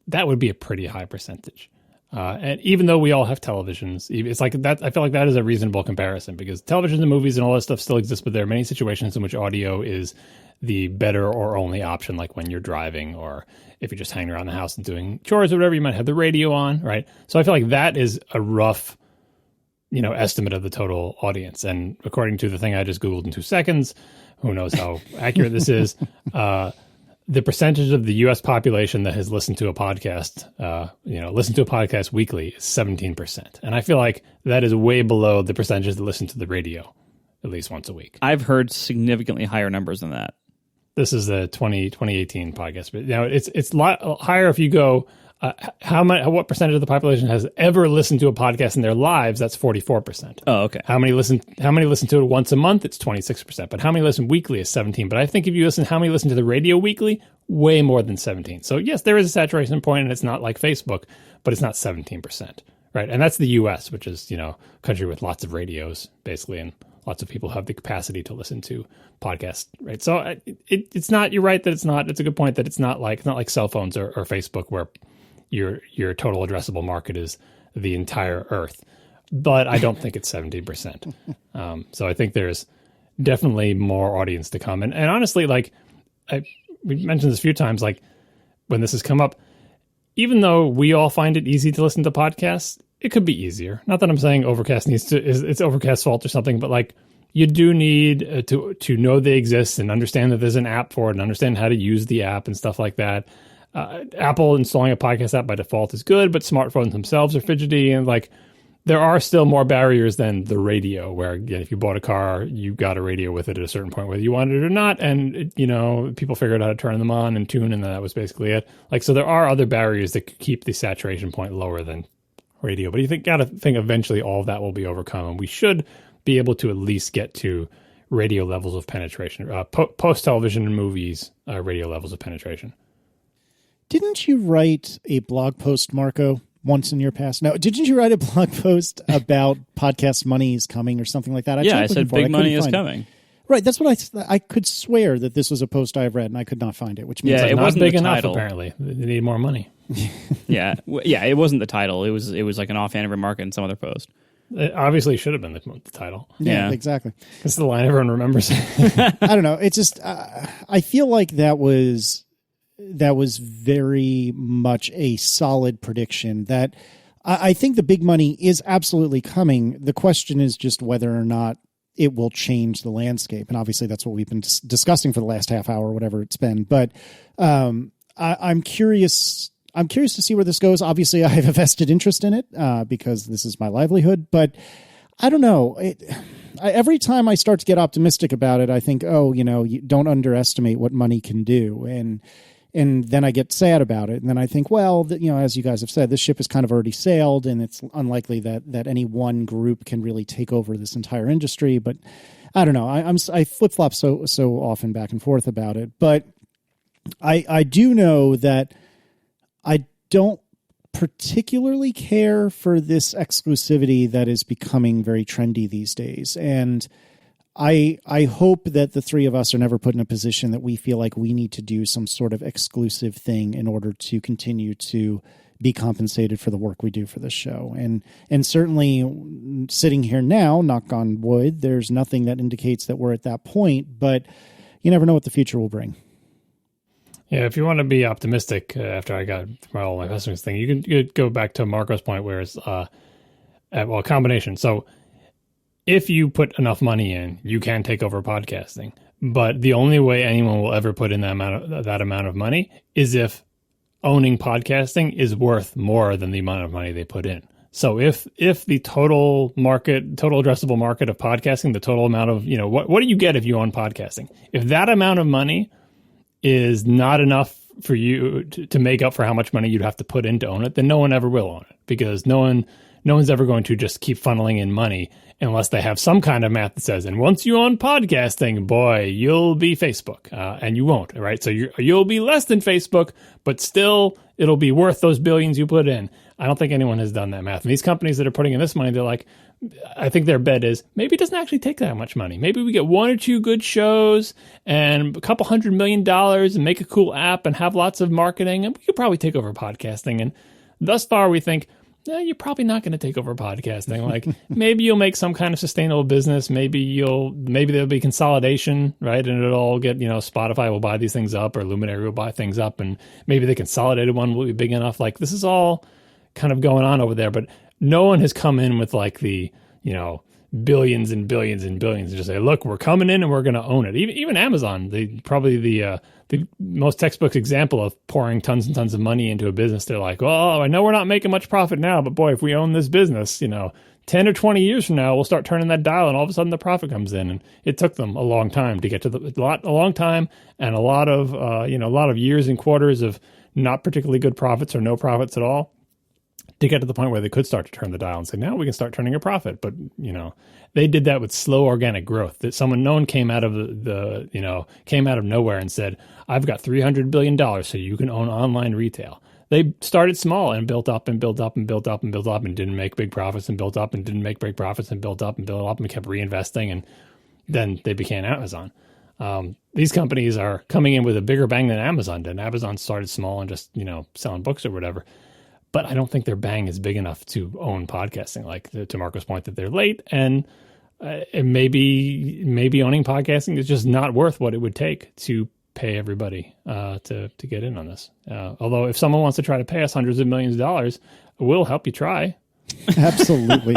That would be a pretty high percentage. And even though we all have televisions, it's like that. I feel like that is a reasonable comparison because televisions and movies and all that stuff still exists, but there are many situations in which audio is the better or only option, like when you're driving or if you're just hanging around the house and doing chores or whatever, you might have the radio on, right? So I feel like that is a rough, you know, estimate of the total audience. And according to the thing I just Googled in 2 seconds, who knows how accurate this is, the percentage of the U.S. population that has listened to a podcast, listened to a podcast weekly is 17%. And I feel like that is way below the percentage that listen to the radio at least once a week. I've heard significantly higher numbers than that. This is the 2018 podcast. But now it's a lot higher if you go, what percentage of the population has ever listened to a podcast in their lives? That's 44%. Oh, okay. How many listen to it once a month? It's 26%. But how many listen weekly is 17%. But I think if you listen, how many listen to the radio weekly? Way more than 17%. So yes, there is a saturation point, and it's not like Facebook, but it's not 17%, right? And that's the U.S., which is, you know, a country with lots of radios, basically, and lots of people have the capacity to listen to podcasts, right? So it's not. You're right that it's not. It's a good point that it's not like cell phones or Facebook where your total addressable market is the entire Earth, but I don't think it's 17%. So I think there's definitely more audience to come. And honestly, like we mentioned this a few times, like when this has come up, even though we all find it easy to listen to podcasts, it could be easier. Not that I'm saying Overcast it's Overcast's fault or something, but like you do need to know they exist and understand that there's an app for it and understand how to use the app and stuff like that. Apple installing a podcast app by default is good, but smartphones themselves are fidgety, and like there are still more barriers than the radio, where again, if you bought a car, you got a radio with it at a certain point, whether you wanted it or not, and people figured out how to turn them on and tune, and that was basically it. Like, so there are other barriers that could keep the saturation point lower than radio, but you gotta think eventually all of that will be overcome, and we should be able to at least get to radio levels of penetration, post television and movies, radio levels of penetration. Didn't you write a blog post, Marco, once in your past? No, didn't you write a blog post about podcast money is coming or something like that? I said big money is coming. Right, that's what I could swear that this was a post I've read, and I could not find it, which means it wasn't big enough, title. Apparently. They need more money. Yeah, it wasn't the title. It was like an offhand remark in some other post. It obviously should have been the title. Yeah. Exactly. It's the line everyone remembers. I don't know. It's just I feel like that was very much a solid prediction. That I think the big money is absolutely coming. The question is just whether or not it will change the landscape, and obviously that's what we've been discussing for the last half hour, whatever it's been. But I'm curious. I'm curious to see where this goes. Obviously, I have a vested interest in it because this is my livelihood. But I don't know. Every time I start to get optimistic about it, I think, you don't underestimate what money can do. And then I get sad about it. And then I think, well, as you guys have said, this ship has kind of already sailed, and it's unlikely that any one group can really take over this entire industry. But I don't know. I flip-flop so often back and forth about it. But I do know that I don't particularly care for this exclusivity that is becoming very trendy these days. And I hope that the three of us are never put in a position that we feel like we need to do some sort of exclusive thing in order to continue to be compensated for the work we do for the show. And certainly sitting here now, knock on wood, there's nothing that indicates that we're at that point, but you never know what the future will bring. Yeah, if you want to be optimistic after I got through all my customers thing, you can go back to Marco's point where it's a combination. So if you put enough money in, you can take over podcasting. But the only way anyone will ever put in that amount of money is if owning podcasting is worth more than the amount of money they put in. So if the total addressable market of podcasting, the total amount of, what do you get if you own podcasting? If that amount of money is not enough for you to make up for how much money you'd have to put in to own it, then no one ever will own it, because no one's ever going to just keep funneling in money unless they have some kind of math that says, and once you own podcasting, boy, you'll be Facebook, and you won't, right? So you'll be less than Facebook, but still it'll be worth those billions you put in. I don't think anyone has done that math. And these companies that are putting in this money, they're like, I think their bet is maybe it doesn't actually take that much money. Maybe we get one or two good shows and a couple $100 million and make a cool app and have lots of marketing, and we could probably take over podcasting. And thus far, we think, you're probably not going to take over podcasting. Like maybe you'll make some kind of sustainable business. Maybe there'll be consolidation, right? And it'll all get, Spotify will buy these things up, or Luminary will buy things up, and maybe the consolidated one will be big enough. Like this is all kind of going on over there, but no one has come in with like the, billions and billions and billions and just say, look, we're coming in and we're going to own it. Even Amazon, probably the most textbook example of pouring tons and tons of money into a business. They're like, well, I know we're not making much profit now, but boy, if we own this business, 10 or 20 years from now, we'll start turning that dial, and all of a sudden the profit comes in. And it took them a long time to get to a long time, and a lot of years and quarters of not particularly good profits or no profits at all, to get to the point where they could start to turn the dial and say, now we can start turning a profit. But, they did that with slow organic growth. That no one came out of came out of nowhere and said, I've got $300 billion so you can own online retail. They started small and built up and built up and built up and built up and didn't make big profits and built up and didn't make big profits and built up and built up and kept reinvesting. And then they became Amazon. These companies are coming in with a bigger bang than Amazon did. Amazon started small and just, selling books or whatever. But I don't think their bang is big enough to own podcasting, like to Marco's point that they're late. And maybe owning podcasting is just not worth what it would take to pay everybody to get in on this. Although if someone wants to try to pay us hundreds of millions of dollars, we'll help you try. Absolutely.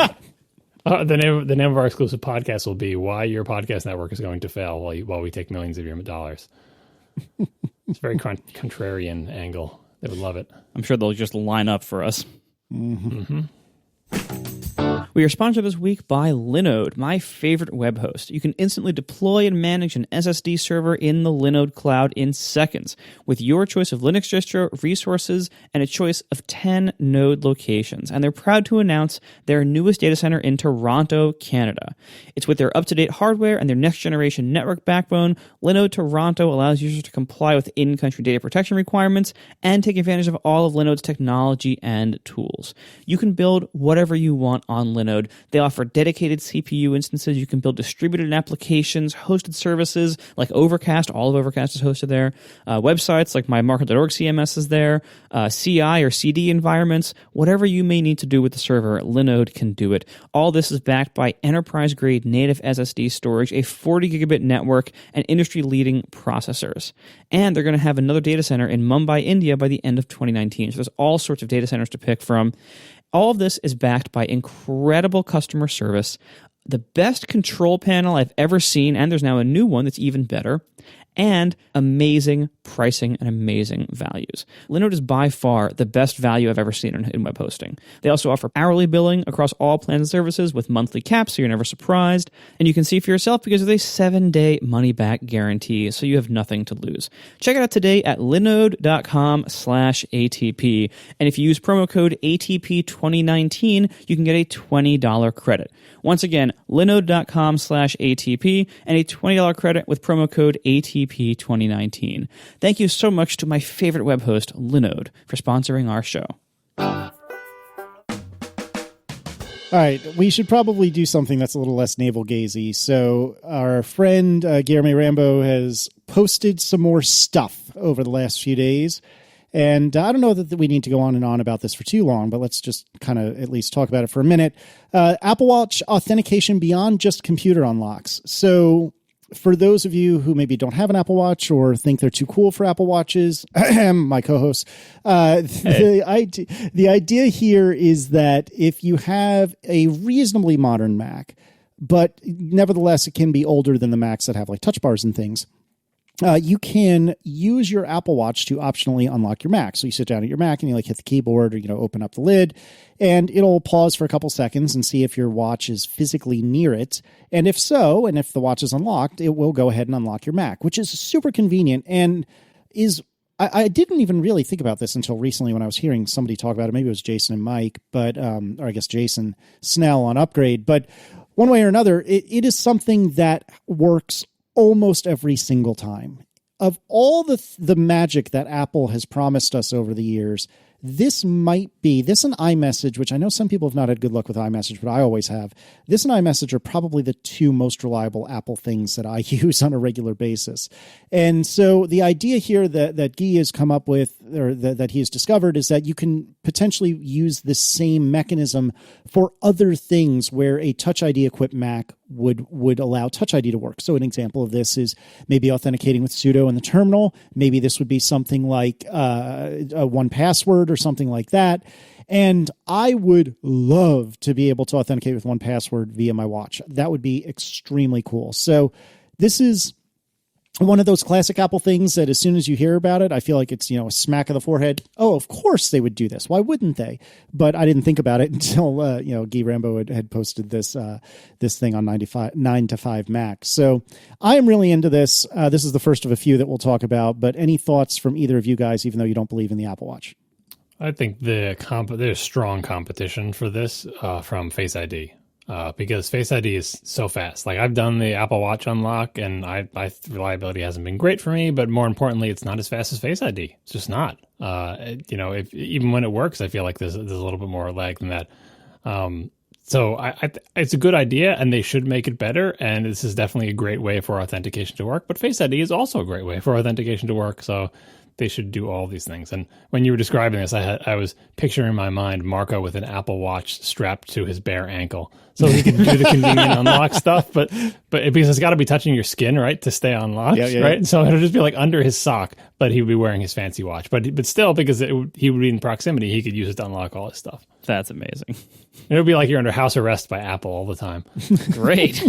The name of our exclusive podcast will be Why Your Podcast Network is Going to Fail While We Take Millions of Your Dollars. It's a very contrarian angle. They would love it. I'm sure they'll just line up for us. Mm-hmm. We are sponsored this week by Linode, my favorite web host. You can instantly deploy and manage an SSD server in the Linode cloud in seconds with your choice of Linux distro, resources, and a choice of 10 node locations. And they're proud to announce their newest data center in Toronto, Canada. It's with their up-to-date hardware and their next-generation network backbone. Linode Toronto allows users to comply with in-country data protection requirements and take advantage of all of Linode's technology and tools. You can build whatever you want on Linode Linode. They offer dedicated CPU instances. You can build distributed applications, hosted services like Overcast. All of Overcast is hosted there. Websites like mymarket.org CMS is there. CI or CD environments. Whatever you may need to do with the server, Linode can do it. All this is backed by enterprise-grade native SSD storage, a 40 gigabit network, and industry-leading processors. And they're going to have another data center in Mumbai, India by the end of 2019. So there's all sorts of data centers to pick from. All of this is backed by incredible customer service, the best control panel I've ever seen, and there's now a new one that's even better, and amazing pricing and amazing values. Linode is by far the best value I've ever seen in web hosting. They also offer hourly billing across all plans and services with monthly caps, so you're never surprised. And you can see for yourself because of a 7-day money-back guarantee, so you have nothing to lose. Check it out today at linode.com/ATP. And if you use promo code ATP2019, you can get a $20 credit. Once again, linode.com/ATP and a $20 credit with promo code ATP2019. Thank you so much to my favorite web host, Linode, for sponsoring our show. All right, we should probably do something that's a little less navel-gazy. So our friend Guillermo Rambo has posted some more stuff over the last few days. And I don't know that we need to go on and on about this for too long, but let's just kind of at least talk about it for a minute. Apple Watch authentication beyond just computer unlocks. So for those of you who maybe don't have an Apple Watch or think they're too cool for Apple Watches, my co-host, the idea here is that if you have a reasonably modern Mac, but nevertheless it can be older than the Macs that have like touch bars and things, you can use your Apple Watch to optionally unlock your Mac. So you sit down at your Mac and you like hit the keyboard or, open up the lid, and it'll pause for a couple seconds and see if your watch is physically near it. And if so, and if the watch is unlocked, it will go ahead and unlock your Mac, which is super convenient and is, I didn't even really think about this until recently when I was hearing somebody talk about it. Maybe it was Jason and Mike, but, or I guess Jason Snell on Upgrade. But one way or another, it is something that works almost every single time. Of all the magic that Apple has promised us over the years, this and iMessage, which I know some people have not had good luck with iMessage, but I always have. This and iMessage are probably the two most reliable Apple things that I use on a regular basis. And so the idea here that Guy has come up with, or that he has discovered, is that you can potentially use the same mechanism for other things where a Touch ID equipped Mac would allow Touch ID to work. So an example of this is maybe authenticating with sudo in the terminal. Maybe this would be something like a 1Password or something like that. And I would love to be able to authenticate with 1Password via my watch. That would be extremely cool. So this is one of those classic Apple things that as soon as you hear about it, I feel like it's, a smack of the forehead. Oh, of course they would do this. Why wouldn't they? But I didn't think about it until, Guy Rambo had posted this thing on 9 to 5 Mac. So I am really into this. This is the first of a few that we'll talk about, but any thoughts from either of you guys, even though you don't believe in the Apple Watch? I think there's strong competition for this from Face ID. Because Face ID is so fast. Like I've done the Apple Watch unlock, and reliability hasn't been great for me. But more importantly, it's not as fast as Face ID. It's just not. If even when it works, I feel like there's a little bit more lag than that. So it's a good idea, and they should make it better. And this is definitely a great way for authentication to work. But Face ID is also a great way for authentication to work. So they should do all these things. And when you were describing this, I was picturing in my mind Marco with an Apple Watch strapped to his bare ankle, so he can do the convenient unlock stuff. But because it's got to be touching your skin, right, to stay unlocked, right? So it'll just be like under his sock, but he would be wearing his fancy watch. But still, because he would be in proximity, he could use it to unlock all his stuff. That's amazing. It would be like you're under house arrest by Apple all the time. Great.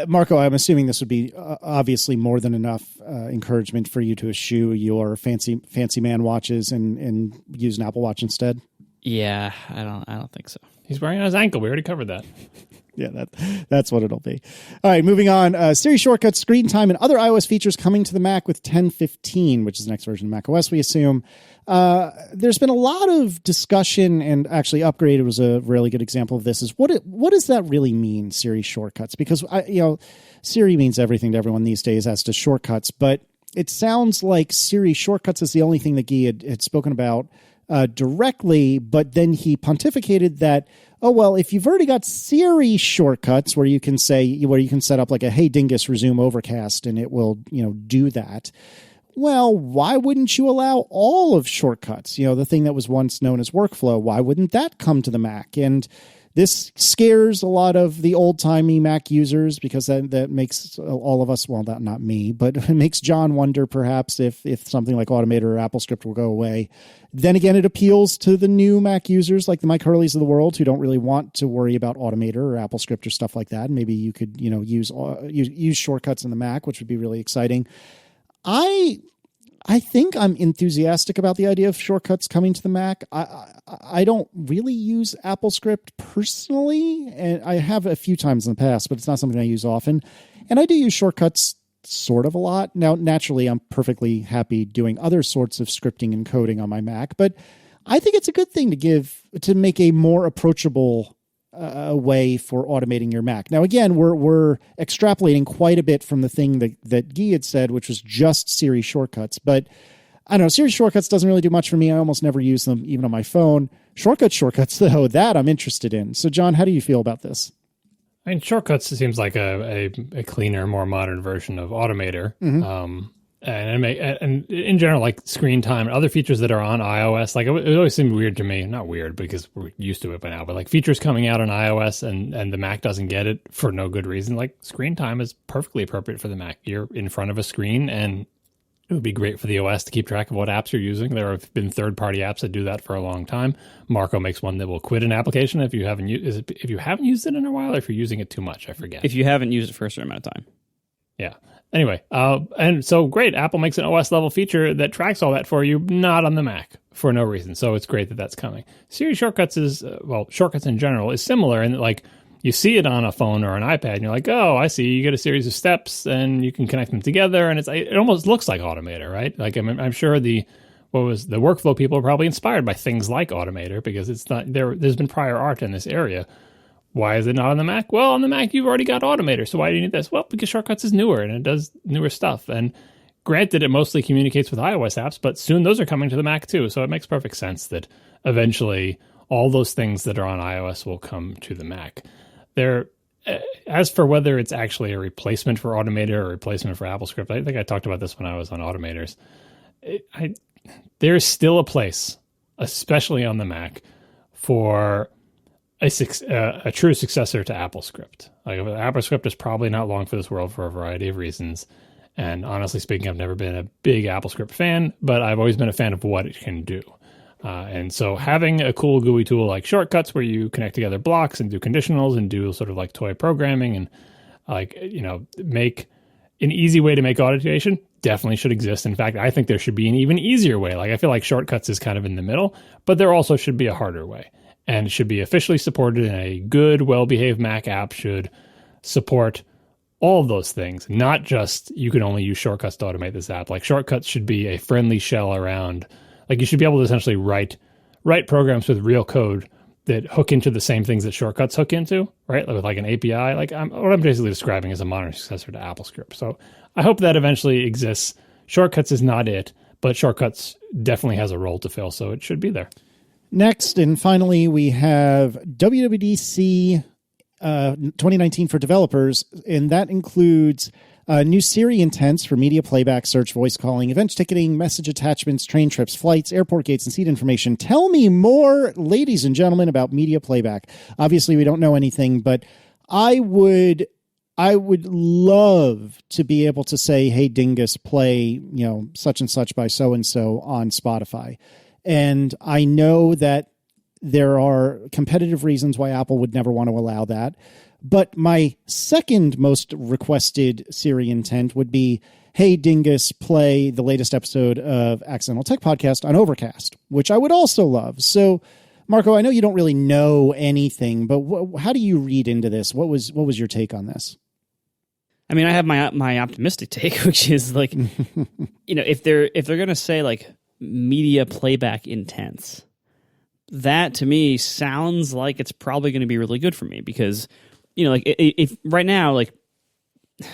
Marco, I'm assuming this would be obviously more than enough encouragement for you to eschew your fancy man watches and use an Apple Watch instead. Yeah, I don't think so. He's wearing it on his ankle. We already covered that. Yeah, that's what it'll be. All right, moving on. Siri shortcuts, screen time, and other iOS features coming to the Mac with 10.15, which is the next version of macOS, we assume. There's been a lot of discussion, and actually Upgrade was a really good example of this, is what does that really mean, Siri shortcuts? Because Siri means everything to everyone these days as to shortcuts, but it sounds like Siri shortcuts is the only thing that Guy had spoken about directly, but then he pontificated that, oh, well, if you've already got Siri shortcuts where you can set up like a, hey, dingus, resume overcast, and it will, do that. Well, why wouldn't you allow all of shortcuts? The thing that was once known as workflow, why wouldn't that come to the Mac? And this scares a lot of the old-timey Mac users because that makes all of us, well, not me, but it makes John wonder perhaps if something like Automator or AppleScript will go away. Then again, it appeals to the new Mac users like the Mike Hurleys of the world who don't really want to worry about Automator or AppleScript or stuff like that. Maybe you could, use shortcuts in the Mac, which would be really exciting. I think I'm enthusiastic about the idea of shortcuts coming to the Mac. I don't really use AppleScript personally, and I have a few times in the past, but it's not something I use often. And I do use shortcuts sort of a lot. Now, naturally, I'm perfectly happy doing other sorts of scripting and coding on my Mac, but I think it's a good thing to make a more approachable way for automating your Mac. Now, again, we're extrapolating quite a bit from the thing that Guy had said, which was just Siri shortcuts. But I don't know, Siri shortcuts doesn't really do much for me. I almost never use them, even on my phone. Shortcuts, though, that I'm interested in. So, John, how do you feel about this? I mean, shortcuts seems like a cleaner, more modern version of Automator. Mm-hmm. And in general, like screen time and other features that are on iOS, like it always seemed weird to me. Not weird because we're used to it by now, but like features coming out on iOS and the Mac doesn't get it for no good reason. Like screen time is perfectly appropriate for the Mac. You're in front of a screen, and it would be great for the OS to keep track of what apps you're using. There have been third-party apps that do that for a long time. Marco makes one that will quit an application if you haven't used it in a while, or if you're using it too much. I forget. If you haven't used it for a certain amount of time. Yeah. Anyway, and so great. Apple makes an OS level feature that tracks all that for you, not on the Mac for no reason. So it's great that that's coming. Siri shortcuts shortcuts in general is similar in that, like, you see it on a phone or an iPad and you're like, oh, I see. You get a series of steps and you can connect them together. And it almost looks like Automator, right? Like, I'm sure the workflow people are probably inspired by things like Automator because it's not there's been prior art in this area. Why is it not on the Mac? Well, on the Mac, you've already got Automator. So why do you need this? Well, because Shortcuts is newer and it does newer stuff. And granted, it mostly communicates with iOS apps, but soon those are coming to the Mac too. So it makes perfect sense that eventually all those things that are on iOS will come to the Mac. As for whether it's actually a replacement for Automator or a replacement for AppleScript, I think I talked about this when I was on Automators. There's still a place, especially on the Mac, for a true successor to AppleScript. Like, AppleScript is probably not long for this world for a variety of reasons. And honestly speaking, I've never been a big AppleScript fan, but I've always been a fan of what it can do. And so having a cool GUI tool like Shortcuts where you connect together blocks and do conditionals and do sort of like toy programming and make an easy way to make automation definitely should exist. In fact, I think there should be an even easier way. Like, I feel like Shortcuts is kind of in the middle, but there also should be a harder way. And it should be officially supported, and a good, well-behaved Mac app should support all of those things, not just you can only use Shortcuts to automate this app. Like, Shortcuts should be a friendly shell around. Like, you should be able to essentially write programs with real code that hook into the same things that Shortcuts hook into, right? With like an API. Like, what I'm basically describing is a modern successor to AppleScript. So I hope that eventually exists. Shortcuts is not it, but Shortcuts definitely has a role to fill, so it should be there. Next, and finally, we have WWDC 2019 for developers, and that includes new Siri intents for media playback, search, voice calling, event ticketing, message attachments, train trips, flights, airport gates, and seat information. Tell me more, ladies and gentlemen, about media playback. Obviously, we don't know anything, but I would love to be able to say, hey, Dingus, play, such and such by so-and-so on Spotify. And I know that there are competitive reasons why Apple would never want to allow that. But my second most requested Siri intent would be, hey, Dingus, play the latest episode of Accidental Tech Podcast on Overcast, which I would also love. So, Marco, I know you don't really know anything, but how do you read into this? What was your take on this? I mean, I have my optimistic take, which is like, if they're going to say like media playback intents, that to me sounds like it's probably going to be really good for me because, if right now, like,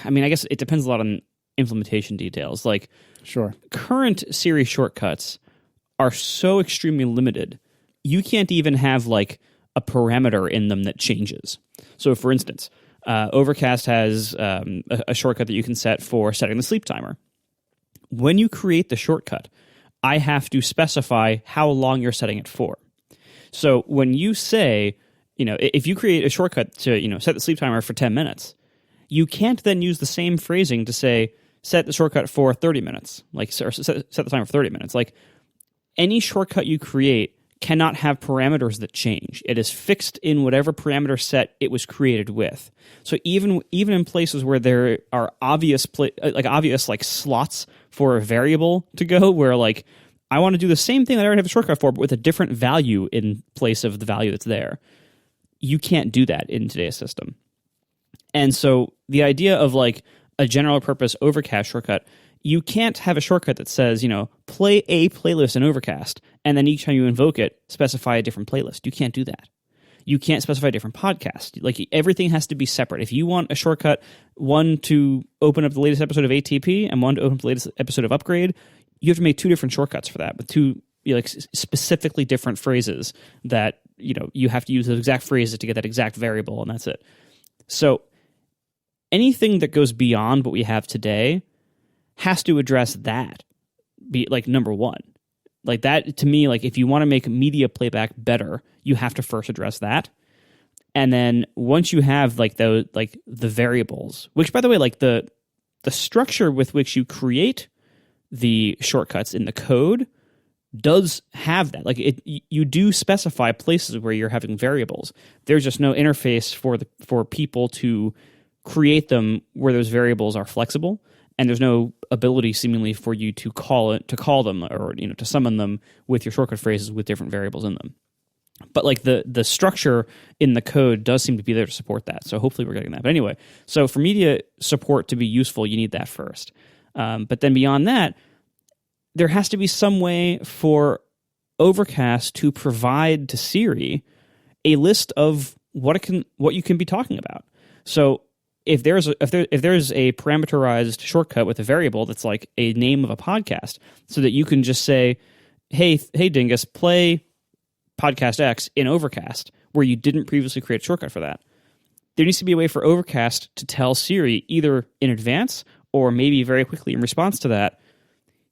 I mean, I guess it depends a lot on implementation details. Like, sure, current Siri shortcuts are so extremely limited. You can't even have like a parameter in them that changes. So for instance, Overcast has a shortcut that you can set for setting the sleep timer. When you create the shortcut, I have to specify how long you're setting it for. So when you say, if you create a shortcut to, set the sleep timer for 10 minutes, you can't then use the same phrasing to say, set the shortcut for 30 minutes, or set the timer for 30 minutes. Like, any shortcut you create cannot have parameters that change. It is fixed in whatever parameter set it was created with. So even in places where there are obvious slots for a variable to go, where like I want to do the same thing that I already have a shortcut for, but with a different value in place of the value that's there, you can't do that in today's system. And so the idea of like a general purpose Overcast shortcut, you can't have a shortcut that says, play a playlist in Overcast, and then each time you invoke it, specify a different playlist. You can't do that. You can't specify a different podcast. Like, everything has to be separate. If you want a shortcut, one to open up the latest episode of ATP and one to open up the latest episode of Upgrade, you have to make two different shortcuts for that, with two specifically different phrases that you have to use those exact phrases to get that exact variable, and that's it. So anything that goes beyond what we have today has to address that, be like number one. Like, that to me, like, if you want to make media playback better, you have to first address that. And then once you have like the variables, which, by the way, like the structure with which you create the shortcuts in the code does have that. Like, you do specify places where you're having variables. There's just no interface for people to create them where those variables are flexible. And there's no ability, seemingly, for you to call them, or to summon them with your shortcut phrases with different variables in them. But like the structure in the code does seem to be there to support that. So hopefully we're getting that. But anyway, so for media support to be useful, you need that first. But then beyond that, there has to be some way for Overcast to provide to Siri a list of what you can be talking about. So if there's a parameterized shortcut with a variable that's like a name of a podcast, so that you can just say, hey Dingus, play podcast X in Overcast, where you didn't previously create a shortcut for that. There needs to be a way for Overcast to tell Siri, either in advance or maybe very quickly in response to that,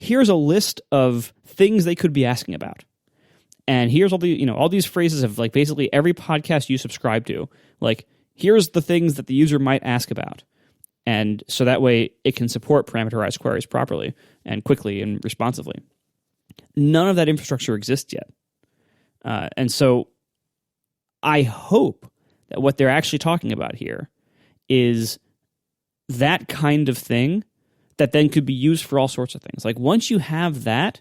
here's a list of things they could be asking about. And here's all these phrases of like basically every podcast you subscribe to. Like, here's the things that the user might ask about. And so that way it can support parameterized queries properly and quickly and responsively. None of that infrastructure exists yet. And so I hope that what they're actually talking about here is that kind of thing that then could be used for all sorts of things. Like, once you have that,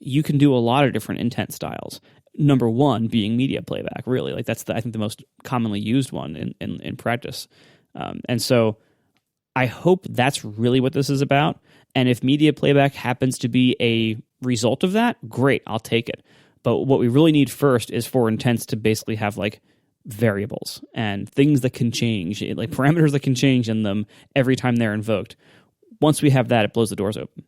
you can do a lot of different intent styles. Number one being media playback, really. Like, that's I think the most commonly used one in practice. And so I hope that's really what this is about. And if media playback happens to be a result of that, great, I'll take it. But what we really need first is for intents to basically have like variables and things that can change, like parameters that can change in them every time they're invoked. Once we have that, it blows the doors open.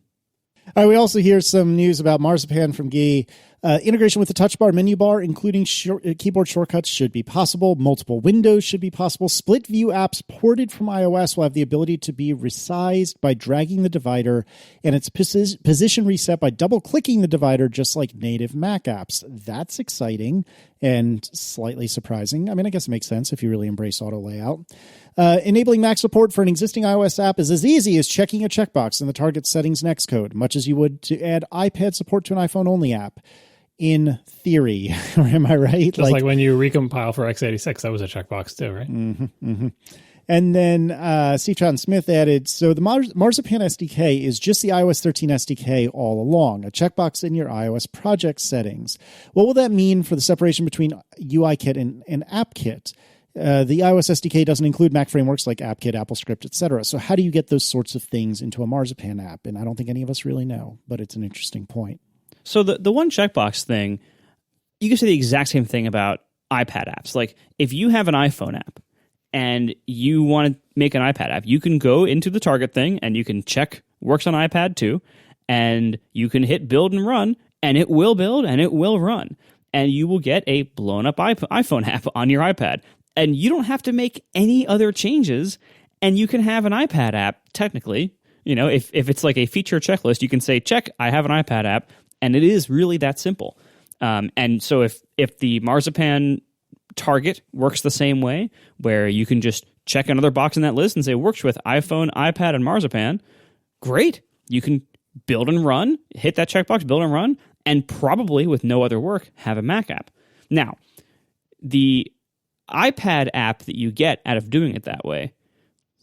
All right, we also hear some news about Marzipan from Guy. Integration with the touch bar menu bar, including keyboard shortcuts, should be possible. Multiple windows should be possible. Split view apps ported from iOS will have the ability to be resized by dragging the divider, and its position reset by double-clicking the divider, just like native Mac apps. That's exciting and slightly surprising. I mean, I guess it makes sense if you really embrace auto layout. Enabling Mac support for an existing iOS app is as easy as checking a checkbox in the target settings next code, much as you would to add iPad support to an iPhone-only app. In theory, am I right? Just like when you recompile for x86, that was a checkbox too, right? Mm-hmm, mm-hmm. And then Steve John Smith added, so the Marzipan SDK is just the iOS 13 SDK all along, a checkbox in your iOS project settings. What will that mean for the separation between UIKit and AppKit? The iOS SDK doesn't include Mac frameworks like AppKit, AppleScript, etc. So how do you get those sorts of things into a Marzipan app? And I don't think any of us really know, but it's an interesting point. So the one checkbox thing, you can say the exact same thing about iPad apps. Like, if you have an iPhone app and you want to make an iPad app, you can go into the target thing and you can check works on iPad too, and you can hit build and run, and it will build and it will run. And you will get a blown up iPhone app on your iPad. And you don't have to make any other changes. And you can have an iPad app, technically. If it's like a feature checklist, you can say, check, I have an iPad app. And it is really that simple. And so if the Marzipan target works the same way, where you can just check another box in that list and say, works with iPhone, iPad, and Marzipan, great. You can build and run, hit that checkbox, build and run, and probably with no other work, have a Mac app. Now, the iPad app that you get out of doing it that way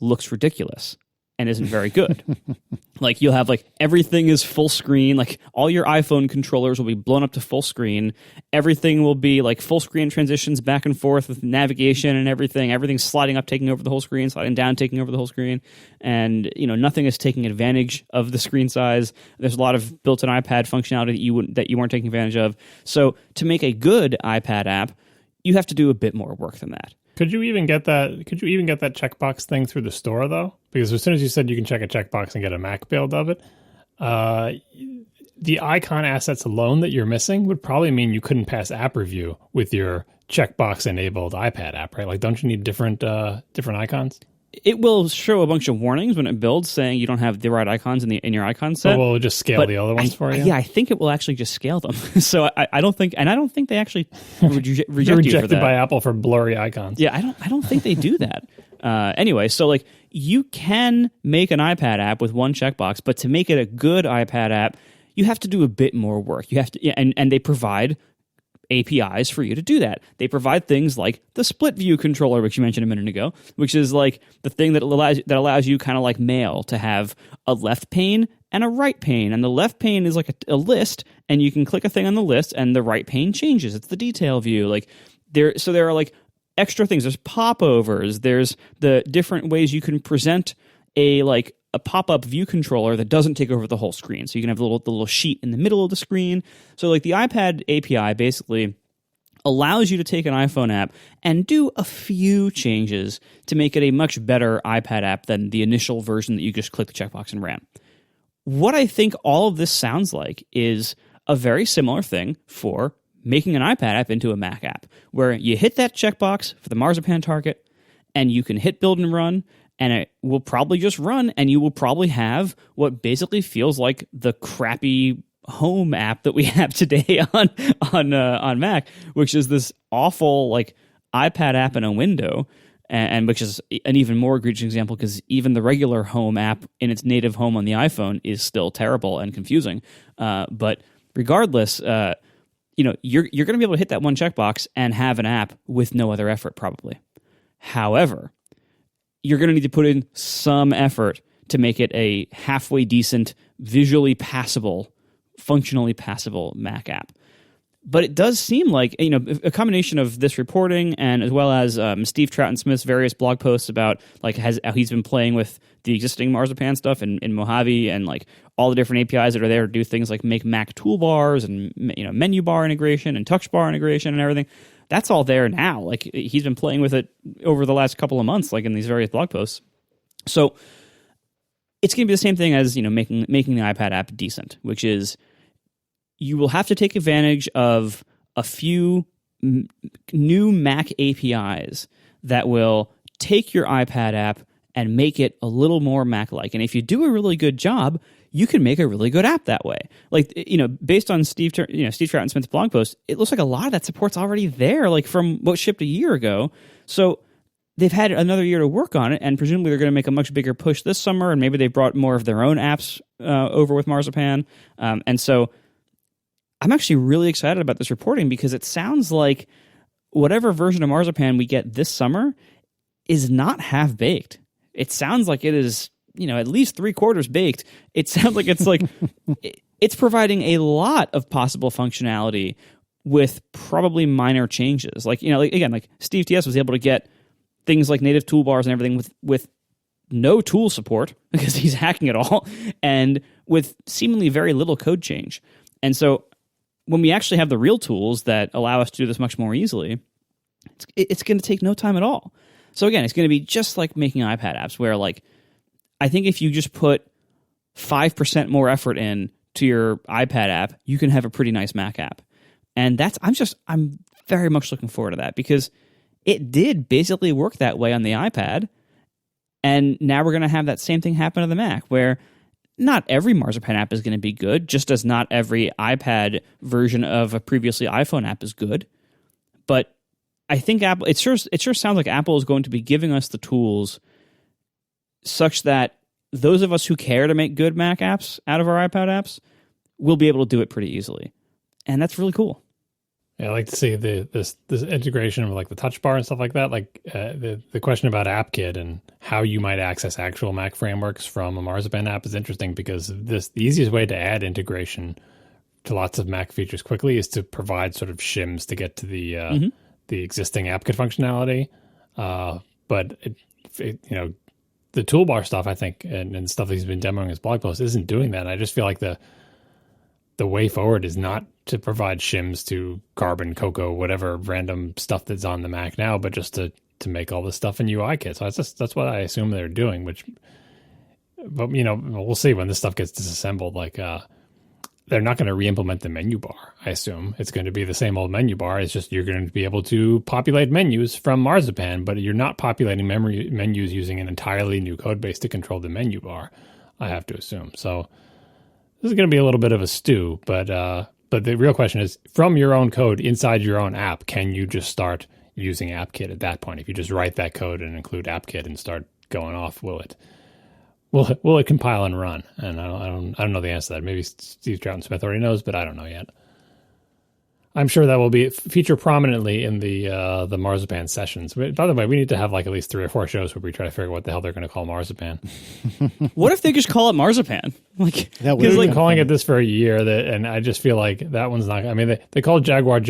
looks ridiculous and isn't very good. Like you'll have like everything is full screen, like all your iPhone controllers will be blown up to full screen. Everything will be like full screen transitions back and forth with navigation and everything. Everything's sliding up, taking over the whole screen, sliding down, taking over the whole screen. And nothing is taking advantage of the screen size. There's a lot of built-in iPad functionality that you weren't taking advantage of. So to make a good iPad app, you have to do a bit more work than that. Could you even get that checkbox thing through the store though? Because as soon as you said you can check a checkbox and get a Mac build of it, the icon assets alone that you're missing would probably mean you couldn't pass app review with your checkbox enabled iPad app, right? Like, don't you need different icons? It will show a bunch of warnings when it builds saying you don't have the right icons in your icon set. Oh, well, it'll just scale the other ones for you? Yeah, I think it will actually just scale them. So I don't think they actually reject you for rejected that. by Apple for blurry icons. Yeah, I don't think they do that. Anyway, so like you can make an iPad app with one checkbox, but to make it a good iPad app, you have to do a bit more work. You have to, and they provide APIs for you to do that. They provide things like the split view controller, which you mentioned a minute ago, which is like the thing that allows you kind of like Mail to have a left pane and a right pane. And the left pane is like a list, and you can click a thing on the list, and the right pane changes. It's the detail view. Like there are like extra things. There's popovers. There's the different ways you can present a pop-up view controller that doesn't take over the whole screen. So you can have the little sheet in the middle of the screen. So like the iPad API basically allows you to take an iPhone app and do a few changes to make it a much better iPad app than the initial version that you just click the checkbox and ran. What I think all of this sounds like is a very similar thing for making an iPad app into a Mac app, where you hit that checkbox for the Marzipan target, and you can hit build and run, and it will probably just run, and you will probably have what basically feels like the crappy home app that we have today on Mac, which is this awful like iPad app in a window, and which is an even more egregious example because even the regular home app in its native home on the iPhone is still terrible and confusing. But regardless, you're going to be able to hit that one checkbox and have an app with no other effort probably. However, you're going to need to put in some effort to make it a halfway decent, visually passable, functionally passable Mac app. But it does seem like, a combination of this reporting and as well as Steve Troughton-Smith's various blog posts about like how he's been playing with the existing Marzipan stuff in Mojave and like all the different APIs that are there to do things like make Mac toolbars and menu bar integration and touch bar integration and everything. That's all there now. Like he's been playing with it over the last couple of months, like in these various blog posts. So it's going to be the same thing as making the iPad app decent, which is you will have to take advantage of a few new Mac APIs that will take your iPad app and make it a little more Mac-like. And if you do a really good job, you can make a really good app that way. Like, based on Steve Troughton-Smith's blog post, it looks like a lot of that support's already there, like from what shipped a year ago. So they've had another year to work on it, and presumably they're going to make a much bigger push this summer, and maybe they brought more of their own apps over with Marzipan. And so I'm actually really excited about this reporting because it sounds like whatever version of Marzipan we get this summer is not half-baked. It sounds like it is, at least 3/4 baked. It sounds like it's like it's providing a lot of possible functionality with probably minor changes. Like, like Steve TS was able to get things like native toolbars and everything with no tool support because he's hacking it all and with seemingly very little code change. And so when we actually have the real tools that allow us to do this much more easily, it's going to take no time at all. So again, it's going to be just like making iPad apps where like, I think if you just put 5% more effort in to your iPad app, you can have a pretty nice Mac app. And I'm very much looking forward to that because it did basically work that way on the iPad. And now we're going to have that same thing happen to the Mac, where not every Marzipan app is going to be good, just as not every iPad version of a previously iPhone app is good. But I think Apple, it sure sounds like Apple is going to be giving us the tools such that those of us who care to make good Mac apps out of our iPad apps will be able to do it pretty easily. And that's really cool. Yeah, I like to see this integration of like the touch bar and stuff like that. Like the question about AppKit and how you might access actual Mac frameworks from a Marzipan app is interesting because the easiest way to add integration to lots of Mac features quickly is to provide sort of shims to get to the existing AppKit functionality. But the toolbar stuff, I think, and stuff that he's been demoing in his blog post isn't doing that. And I just feel like the way forward is not to provide shims to Carbon, Cocoa, whatever random stuff that's on the Mac now, but just to make all this stuff in UIKit. So that's what I assume they're doing. But we'll see when this stuff gets disassembled. Like they're not going to re-implement the menu bar. I assume it's going to be the same old menu bar. It's just you're going to be able to populate menus from Marzipan, but you're not populating menus using an entirely new code base to control the menu bar. I have to assume so. This is going to be a little bit of a stew, but the real question is, from your own code inside your own app, can you just start using AppKit at that point? If you just write that code and include AppKit and start going off, will it compile and run? And I don't know the answer to that. Maybe Steve Troughton Smith already knows, but I don't know yet. I'm sure that will be feature prominently in the Marzipan sessions. By the way, we need to have like at least 3 or 4 shows where we try to figure out what the hell they're going to call Marzipan. What if they just call it Marzipan? Like, that because like calling it this for a year, and I just feel like that one's not. I mean, they called Jaguar.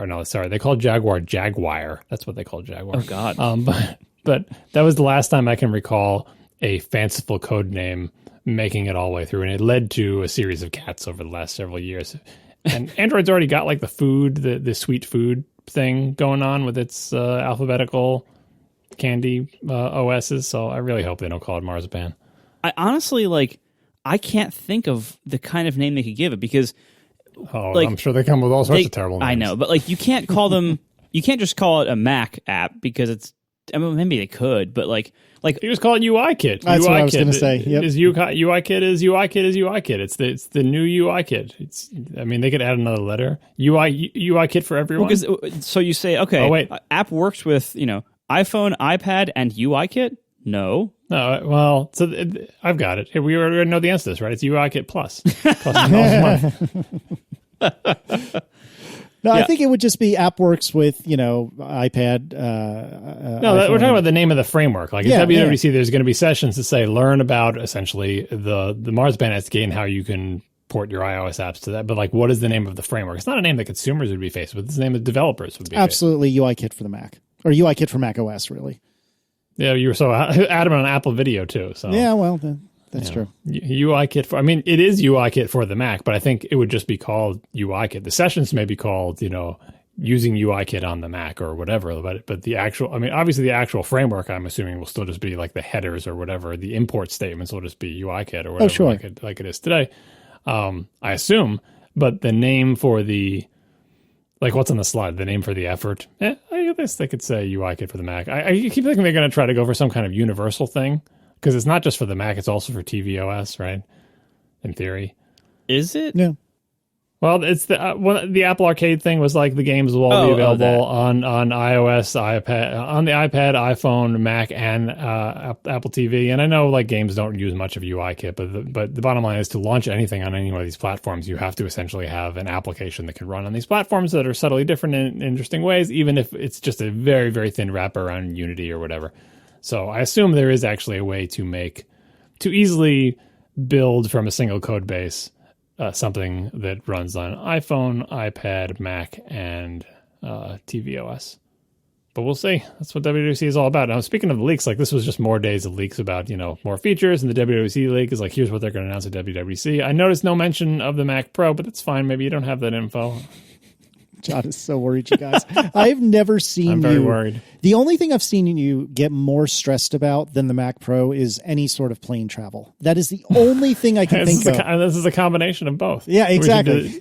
No, sorry, they called Jaguar Jaguar. That's what they called Jaguar. Oh God. But that was the last time I can recall a fanciful code name making it all the way through, and it led to a series of cats over the last several years. And Android's already got like the sweet food thing going on with its alphabetical candy OSs. So I really hope they don't call it Marzipan. I honestly I can't think of the kind of name they could give it because I'm sure they come with all sorts of terrible names. I know, but you can't call them. You can't just call it a Mac app because it's. I mean, maybe they could, but you just call it UIKit. That's what I was going to say. Yep. UIKit is UIKit. It's the new UIKit. I mean, they could add another letter. UIKit for everyone. So you say, okay, wait. App works with iPhone, iPad, and UIKit. No. Well, so I've got it. We already know the answer to this, right? It's UIKit plus $10 a month. No, I think it would just be AppWorks with, iPad. We're talking about the name of the framework. Like at WWDC, there's going to be sessions to say, learn about essentially the Marzipan SDK and how you can port your iOS apps to that. But what is the name of the framework? It's not a name that consumers would be faced with. It's the name that developers would be Absolutely UIKit for the Mac. Or UIKit for Mac OS, really. Yeah, you were so adamant on Apple Video, too. So yeah, well, that's true. UIKit it is UIKit for the Mac, but I think it would just be called UIKit. The sessions may be called, using UIKit on the Mac or whatever, but the actual, obviously the actual framework, I'm assuming, will still just be like the headers or whatever. The import statements will just be UIKit or whatever, sure. like it is today. I assume, but the name for the, what's on the slide, the name for the effort, I guess they could say UIKit for the Mac. I keep thinking they're going to try to go for some kind of universal thing. Because it's not just for the Mac, it's also for tvOS, right? In theory. Is it? Yeah. Well, it's the Apple Arcade thing was like the games will all be available on iOS, iPad, on the iPad, iPhone, Mac, and Apple TV. And I know games don't use much of UIKit, but the bottom line is to launch anything on any one of these platforms, you have to essentially have an application that can run on these platforms that are subtly different in interesting ways, even if it's just a very, very thin wrapper around Unity or whatever. So I assume there is actually a way to easily build from a single code base something that runs on iPhone, iPad, Mac, and tvOS. But we'll see. That's what WWDC is all about. Now, speaking of the leaks, this was just more days of leaks about, more features, and the WWDC leak is here's what they're going to announce at WWDC. I noticed no mention of the Mac Pro, but that's fine. Maybe you don't have that info. John is so worried, you guys. I've never seen I'm very worried. The only thing I've seen you get more stressed about than the Mac Pro is any sort of plane travel. That is the only thing I can think of. This is a combination of both. Yeah, exactly.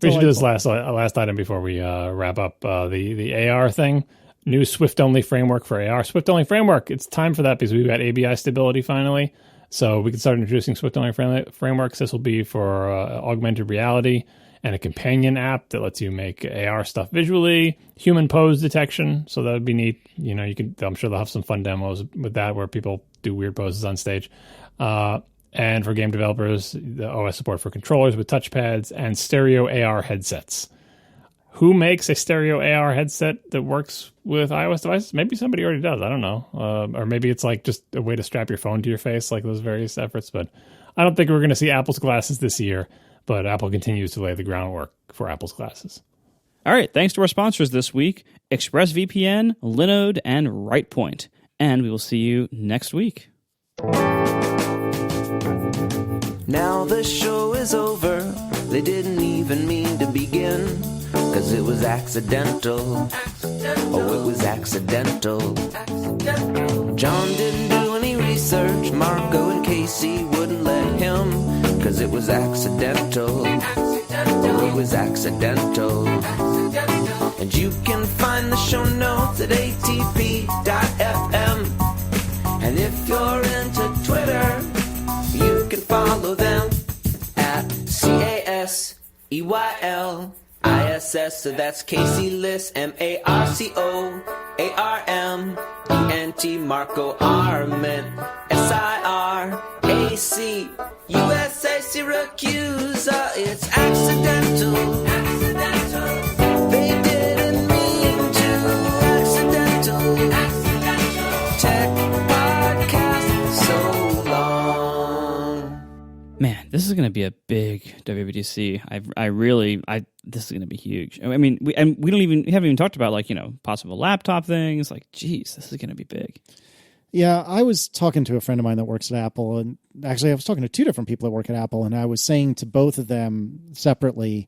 We should do this last item before we wrap up the AR thing. New Swift-only framework for AR. Swift-only framework. It's time for that because we've got ABI stability finally. So we can start introducing Swift-only frameworks. This will be for augmented reality and a companion app that lets you make AR stuff visually, human pose detection. So that would be neat. You know, I'm sure they'll have some fun demos with that where people do weird poses on stage. And for game developers, the OS support for controllers with touchpads and stereo AR headsets. Who makes a stereo AR headset that works with iOS devices? Maybe somebody already does. I don't know. Or maybe it's like just a way to strap your phone to your face, like those various efforts. But I don't think we're going to see Apple's glasses this year. But Apple continues to lay the groundwork for Apple's glasses. All right. Thanks to our sponsors this week, ExpressVPN, Linode, and Rightpoint. And we will see you next week. Now the show is over. They didn't even mean to begin. 'Cause it was accidental. Oh, it was accidental. John didn't do any research. Marco and Casey wouldn't let him. 'Cause it was accidental. Oh, it was accidental. And you can find the show notes at atp.fm. And if you're into Twitter, you can follow them at CASEYL. ISS, so that's Casey Liss, MARCOARMENT, Marco Arment, SIRAC, USA Syracuse, it's accidental. They didn't mean to, accidental. Tech podcast so long. Man, this is going to be a big WWDC. This is going to be huge. I mean, we haven't even talked about possible laptop things. Like, geez, this is going to be big. Yeah, I was talking to a friend of mine that works at Apple, and actually I was talking to two different people that work at Apple, and I was saying to both of them separately,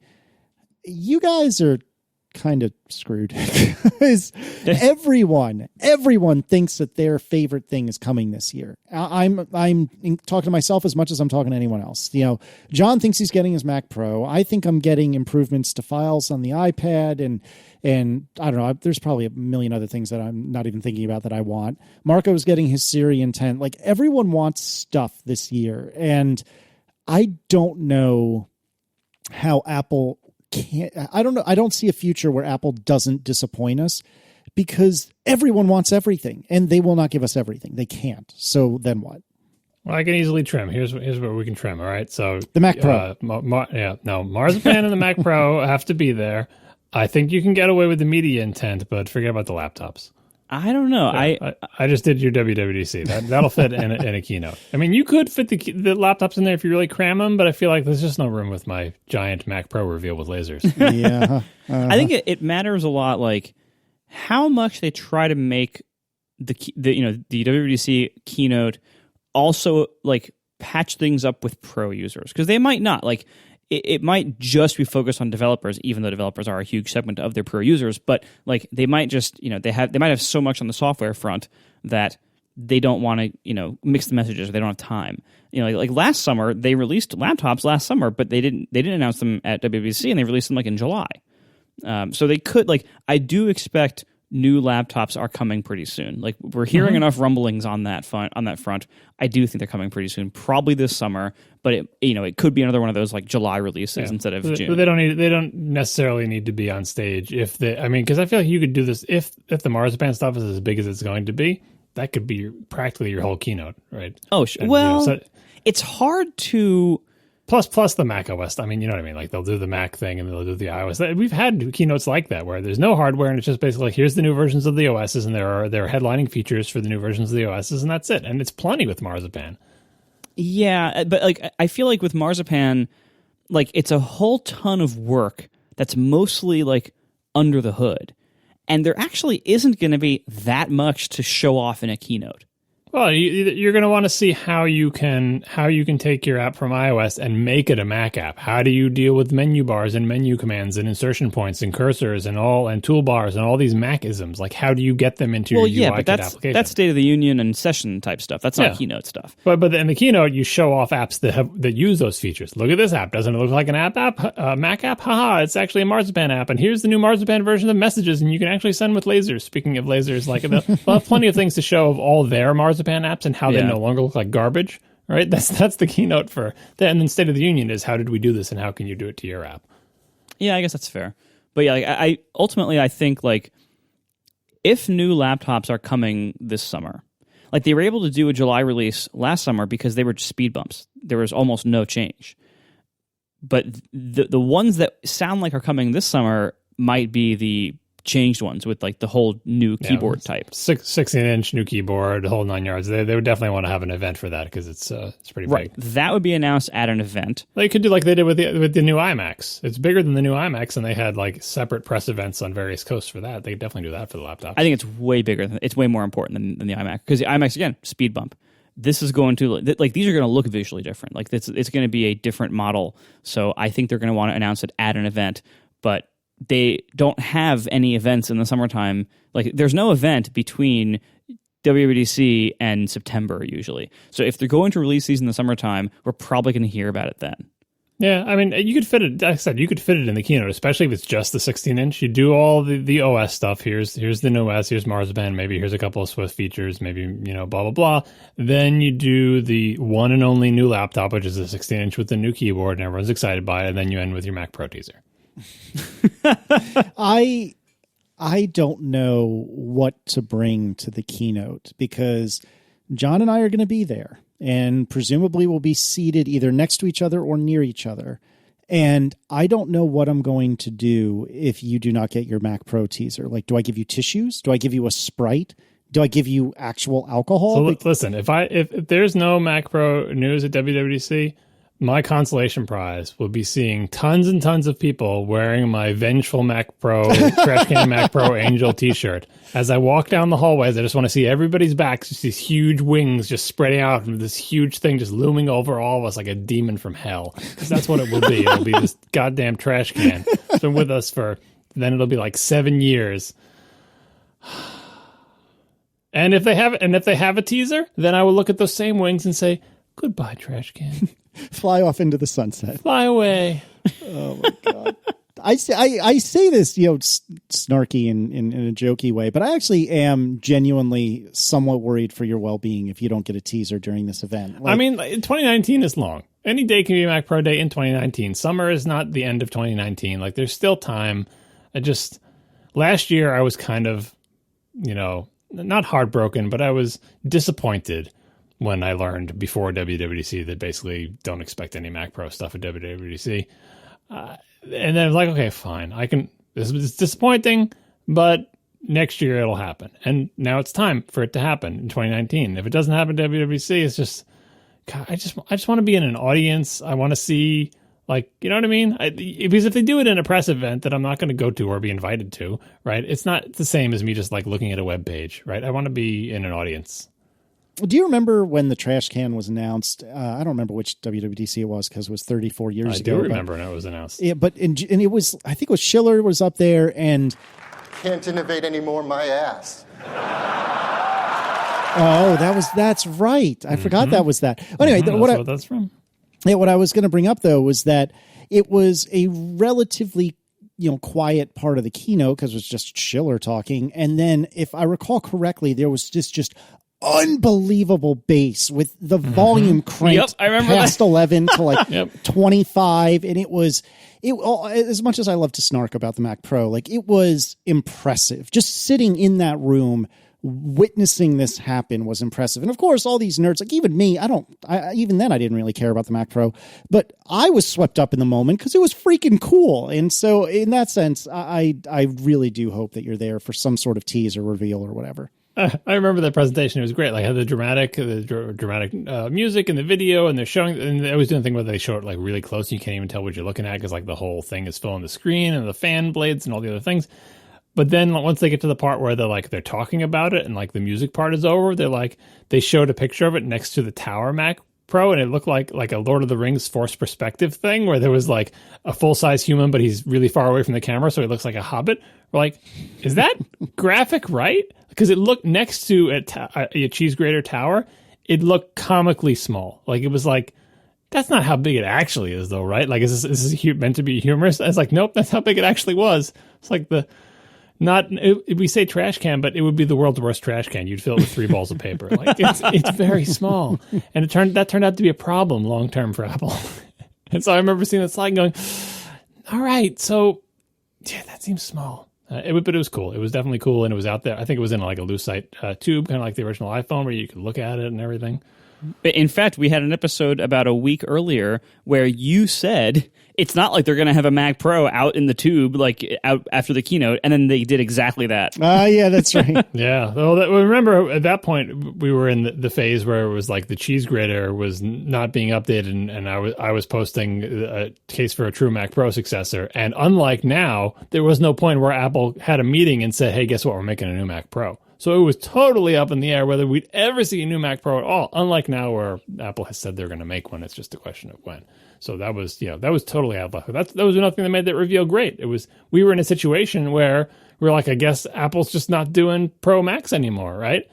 you guys are kind of screwed. Because everyone thinks that their favorite thing is coming this year. I'm talking to myself as much as I'm talking to anyone else. John thinks he's getting his Mac Pro. I think I'm getting improvements to files on the iPad, and I don't know, there's probably a million other things that I'm not even thinking about that I want. Marco's getting his Siri intent. Like, everyone wants stuff this year, and I don't know how Apple I don't see a future where Apple doesn't disappoint us, because everyone wants everything and they will not give us everything. They can't. So then what? Well, I can easily trim. Here's where we can trim. All right. So the Mac Pro. Marzipan and the Mac Pro have to be there. I think you can get away with the media intent, but forget about the laptops. I don't know. I just did your WWDC. That'll fit in a keynote. I mean, you could fit the laptops in there if you really cram them, but I feel like there's just no room with my giant Mac Pro reveal with lasers. Yeah, I think it matters a lot, like how much they try to make the WWDC keynote also like patch things up with pro users, because they might not like. It might just be focused on developers, even though developers are a huge segment of their pro users. But like they might just, they might have so much on the software front that they don't want to, mix the messages, or they don't have time. Like last summer they released laptops last summer, but they didn't announce them at WWDC, and they released them like in July. So they could I do expect new laptops are coming pretty soon. Like we're hearing enough rumblings on that front. I do think they're coming pretty soon, probably this summer. But it could be another one of those like July releases instead of June. But they don't necessarily need to be on stage because I feel like you could do this if the Marzipan stuff is as big as it's going to be. That could be practically your whole keynote, right? Oh, sure. It's hard to. Plus the Mac OS. I mean, you know what I mean? Like they'll do the Mac thing and they'll do the iOS. We've had keynotes like that where there's no hardware and it's just basically like, here's the new versions of the OSs, and there are headlining features for the new versions of the OSs, and that's it. And it's plenty with Marzipan. Yeah, but like I feel like with Marzipan, like it's a whole ton of work that's mostly like under the hood, and there actually isn't going to be that much to show off in a keynote. Well, you're going to want to see how you can take your app from iOS and make it a Mac app. How do you deal with menu bars and menu commands and insertion points and cursors and toolbars and all these Mac-isms? Like, how do you get them into your UI kit application? That's State of the Union and session type stuff. That's not Keynote stuff. But in the Keynote, you show off apps that use those features. Look at this app. Doesn't it look like an Mac app? Haha, it's actually a Marzipan app. And here's the new Marzipan version of Messages, and you can actually send with lasers. Speaking of lasers, like they'll have plenty of things to show of all their Marzipan apps and how they no longer look like garbage, right? That's the keynote for that. And then State of the Union is how did we do this and how can you do it to your app? Yeah, I guess that's fair. But yeah, like, I ultimately I think like if new laptops are coming this summer, like they were able to do a July release last summer because they were just speed bumps. There was almost no change. But the ones that sound like are coming this summer might be the changed ones with like the whole new keyboard type. 16-inch new keyboard, the whole 9 yards. They would definitely want to have an event for that because it's pretty big. That would be announced at an event. They could do like they did with the new iMacs. It's bigger than the new iMacs, and they had like separate press events on various coasts for that. They could definitely do that for the laptop. I think it's way bigger. It's way more important than the iMac because the iMacs, again, speed bump. This is going to like these are going to look visually different. Like it's going to be a different model. So I think they're going to want to announce it at an event, but they don't have any events in the summertime. Like there's no event between WWDC and September usually. So if they're going to release these in the summertime, we're probably going to hear about it then. Yeah, I mean, you could fit it. Like I said, you could fit it in the keynote, especially if it's just the 16-inch. You do all the OS stuff. Here's the new OS. Here's Marzipan. Maybe here's a couple of Swift features. Maybe blah blah blah. Then you do the one and only new laptop, which is a 16-inch with the new keyboard, and everyone's excited by it. And then you end with your Mac Pro teaser. I don't know what to bring to the keynote because John and I are going to be there and presumably we'll be seated either next to each other or near each other. And I don't know what I'm going to do if you do not get your Mac Pro teaser. Like, do I give you tissues? Do I give you a Sprite? Do I give you actual alcohol? So listen, if there's no Mac Pro news at WWDC, my consolation prize will be seeing tons and tons of people wearing my vengeful Mac Pro, Trash Can Mac Pro Angel t-shirt. As I walk down the hallways, I just want to see everybody's backs, just these huge wings just spreading out and this huge thing just looming over all of us like a demon from hell. Because that's what it will be. It'll be this goddamn trash can. It's been with us then it'll be like 7 years. And if they have a teaser, then I will look at those same wings and say, goodbye, trash can. Fly off into the sunset. Fly away. Oh my God. I say this, snarky in a jokey way, but I actually am genuinely somewhat worried for your well-being if you don't get a teaser during this event. I mean, 2019 is long. Any day can be a Mac Pro Day in 2019. Summer is not the end of 2019. Like, there's still time. Last year I was kind of, not heartbroken, but I was disappointed when I learned before WWDC that basically don't expect any Mac Pro stuff at WWDC. And then I was like, okay, fine. This is disappointing, but next year it'll happen. And now it's time for it to happen in 2019. If it doesn't happen at WWDC, it's just, God, I just want to be in an audience. I want to see, you know what I mean? Because if they do it in a press event that I'm not going to go to or be invited to, right? It's not the same as me just looking at a web page, right? I want to be in an audience. Do you remember when the trash can was announced? I don't remember which WWDC it was because it was 34 years ago. I do remember when it was announced. Yeah, but and it was, I think it was Schiller was up there and... Can't innovate anymore, my ass. Oh, that's right. I forgot that was that. Anyway, what that's from. Yeah, what I was going to bring up, though, was that it was a relatively quiet part of the keynote because it was just Schiller talking. And then, if I recall correctly, there was just unbelievable bass with the volume cranked past 11 to 25. And it as much as I love to snark about the Mac Pro, it was impressive. Just sitting in that room, witnessing this happen was impressive. And of course, all these nerds, even me, even then I didn't really care about the Mac Pro, but I was swept up in the moment because it was freaking cool. And so in that sense, I really do hope that you're there for some sort of tease or reveal or whatever. I remember that presentation. It was great. Had the dramatic music and the video, and they're showing. And they always do the thing where they show it really close. And you can't even tell what you're looking at because the whole thing is filling the screen and the fan blades and all the other things. But then once they get to the part where they're talking about it and like the music part is over, they showed a picture of it next to the Tower Mac Pro, and it looked like a Lord of the Rings forced perspective thing where there was like a full-size human, but he's really far away from the camera, so he looks like a hobbit. We're like, is that graphic right? Because it looked next to a cheese grater tower, it looked comically small. Like it was like, that's not how big it actually is, though, right? Like, is this meant to be humorous? It's like, nope, that's how big it actually was. It's like we say trash can, but it would be the world's worst trash can. You'd fill it with 3 balls of paper. Like it's very small, and that turned out to be a problem long term for Apple. And so I remember seeing that slide and going, all right, so yeah, that seems small. But it was cool. It was definitely cool, and it was out there. I think it was in like a Lucite tube, kind of like the original iPhone, where you could look at it and everything. In fact, we had an episode about a week earlier where you said it's not like they're going to have a Mac Pro out in the tube, like out after the keynote, and then they did exactly that. Yeah, that's right. Yeah. Well, remember at that point we were in the phase where it was like the cheese grater was not being updated, and I was posting a case for a true Mac Pro successor. And unlike now, there was no point where Apple had a meeting and said, "Hey, guess what? We're making a new Mac Pro." So it was totally up in the air whether we'd ever see a new Mac Pro at all. Unlike now, where Apple has said they're going to make one, it's just a question of when. So that was totally out of luck. That was nothing that made that reveal great. We were in a situation where we were like, I guess Apple's just not doing Pro Macs anymore, right?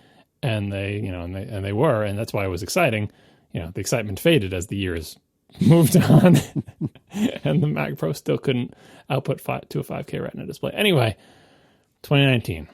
And they were, and that's why it was exciting. The excitement faded as the years moved on, and the Mac Pro still couldn't output to a 5K Retina display. Anyway, 2019.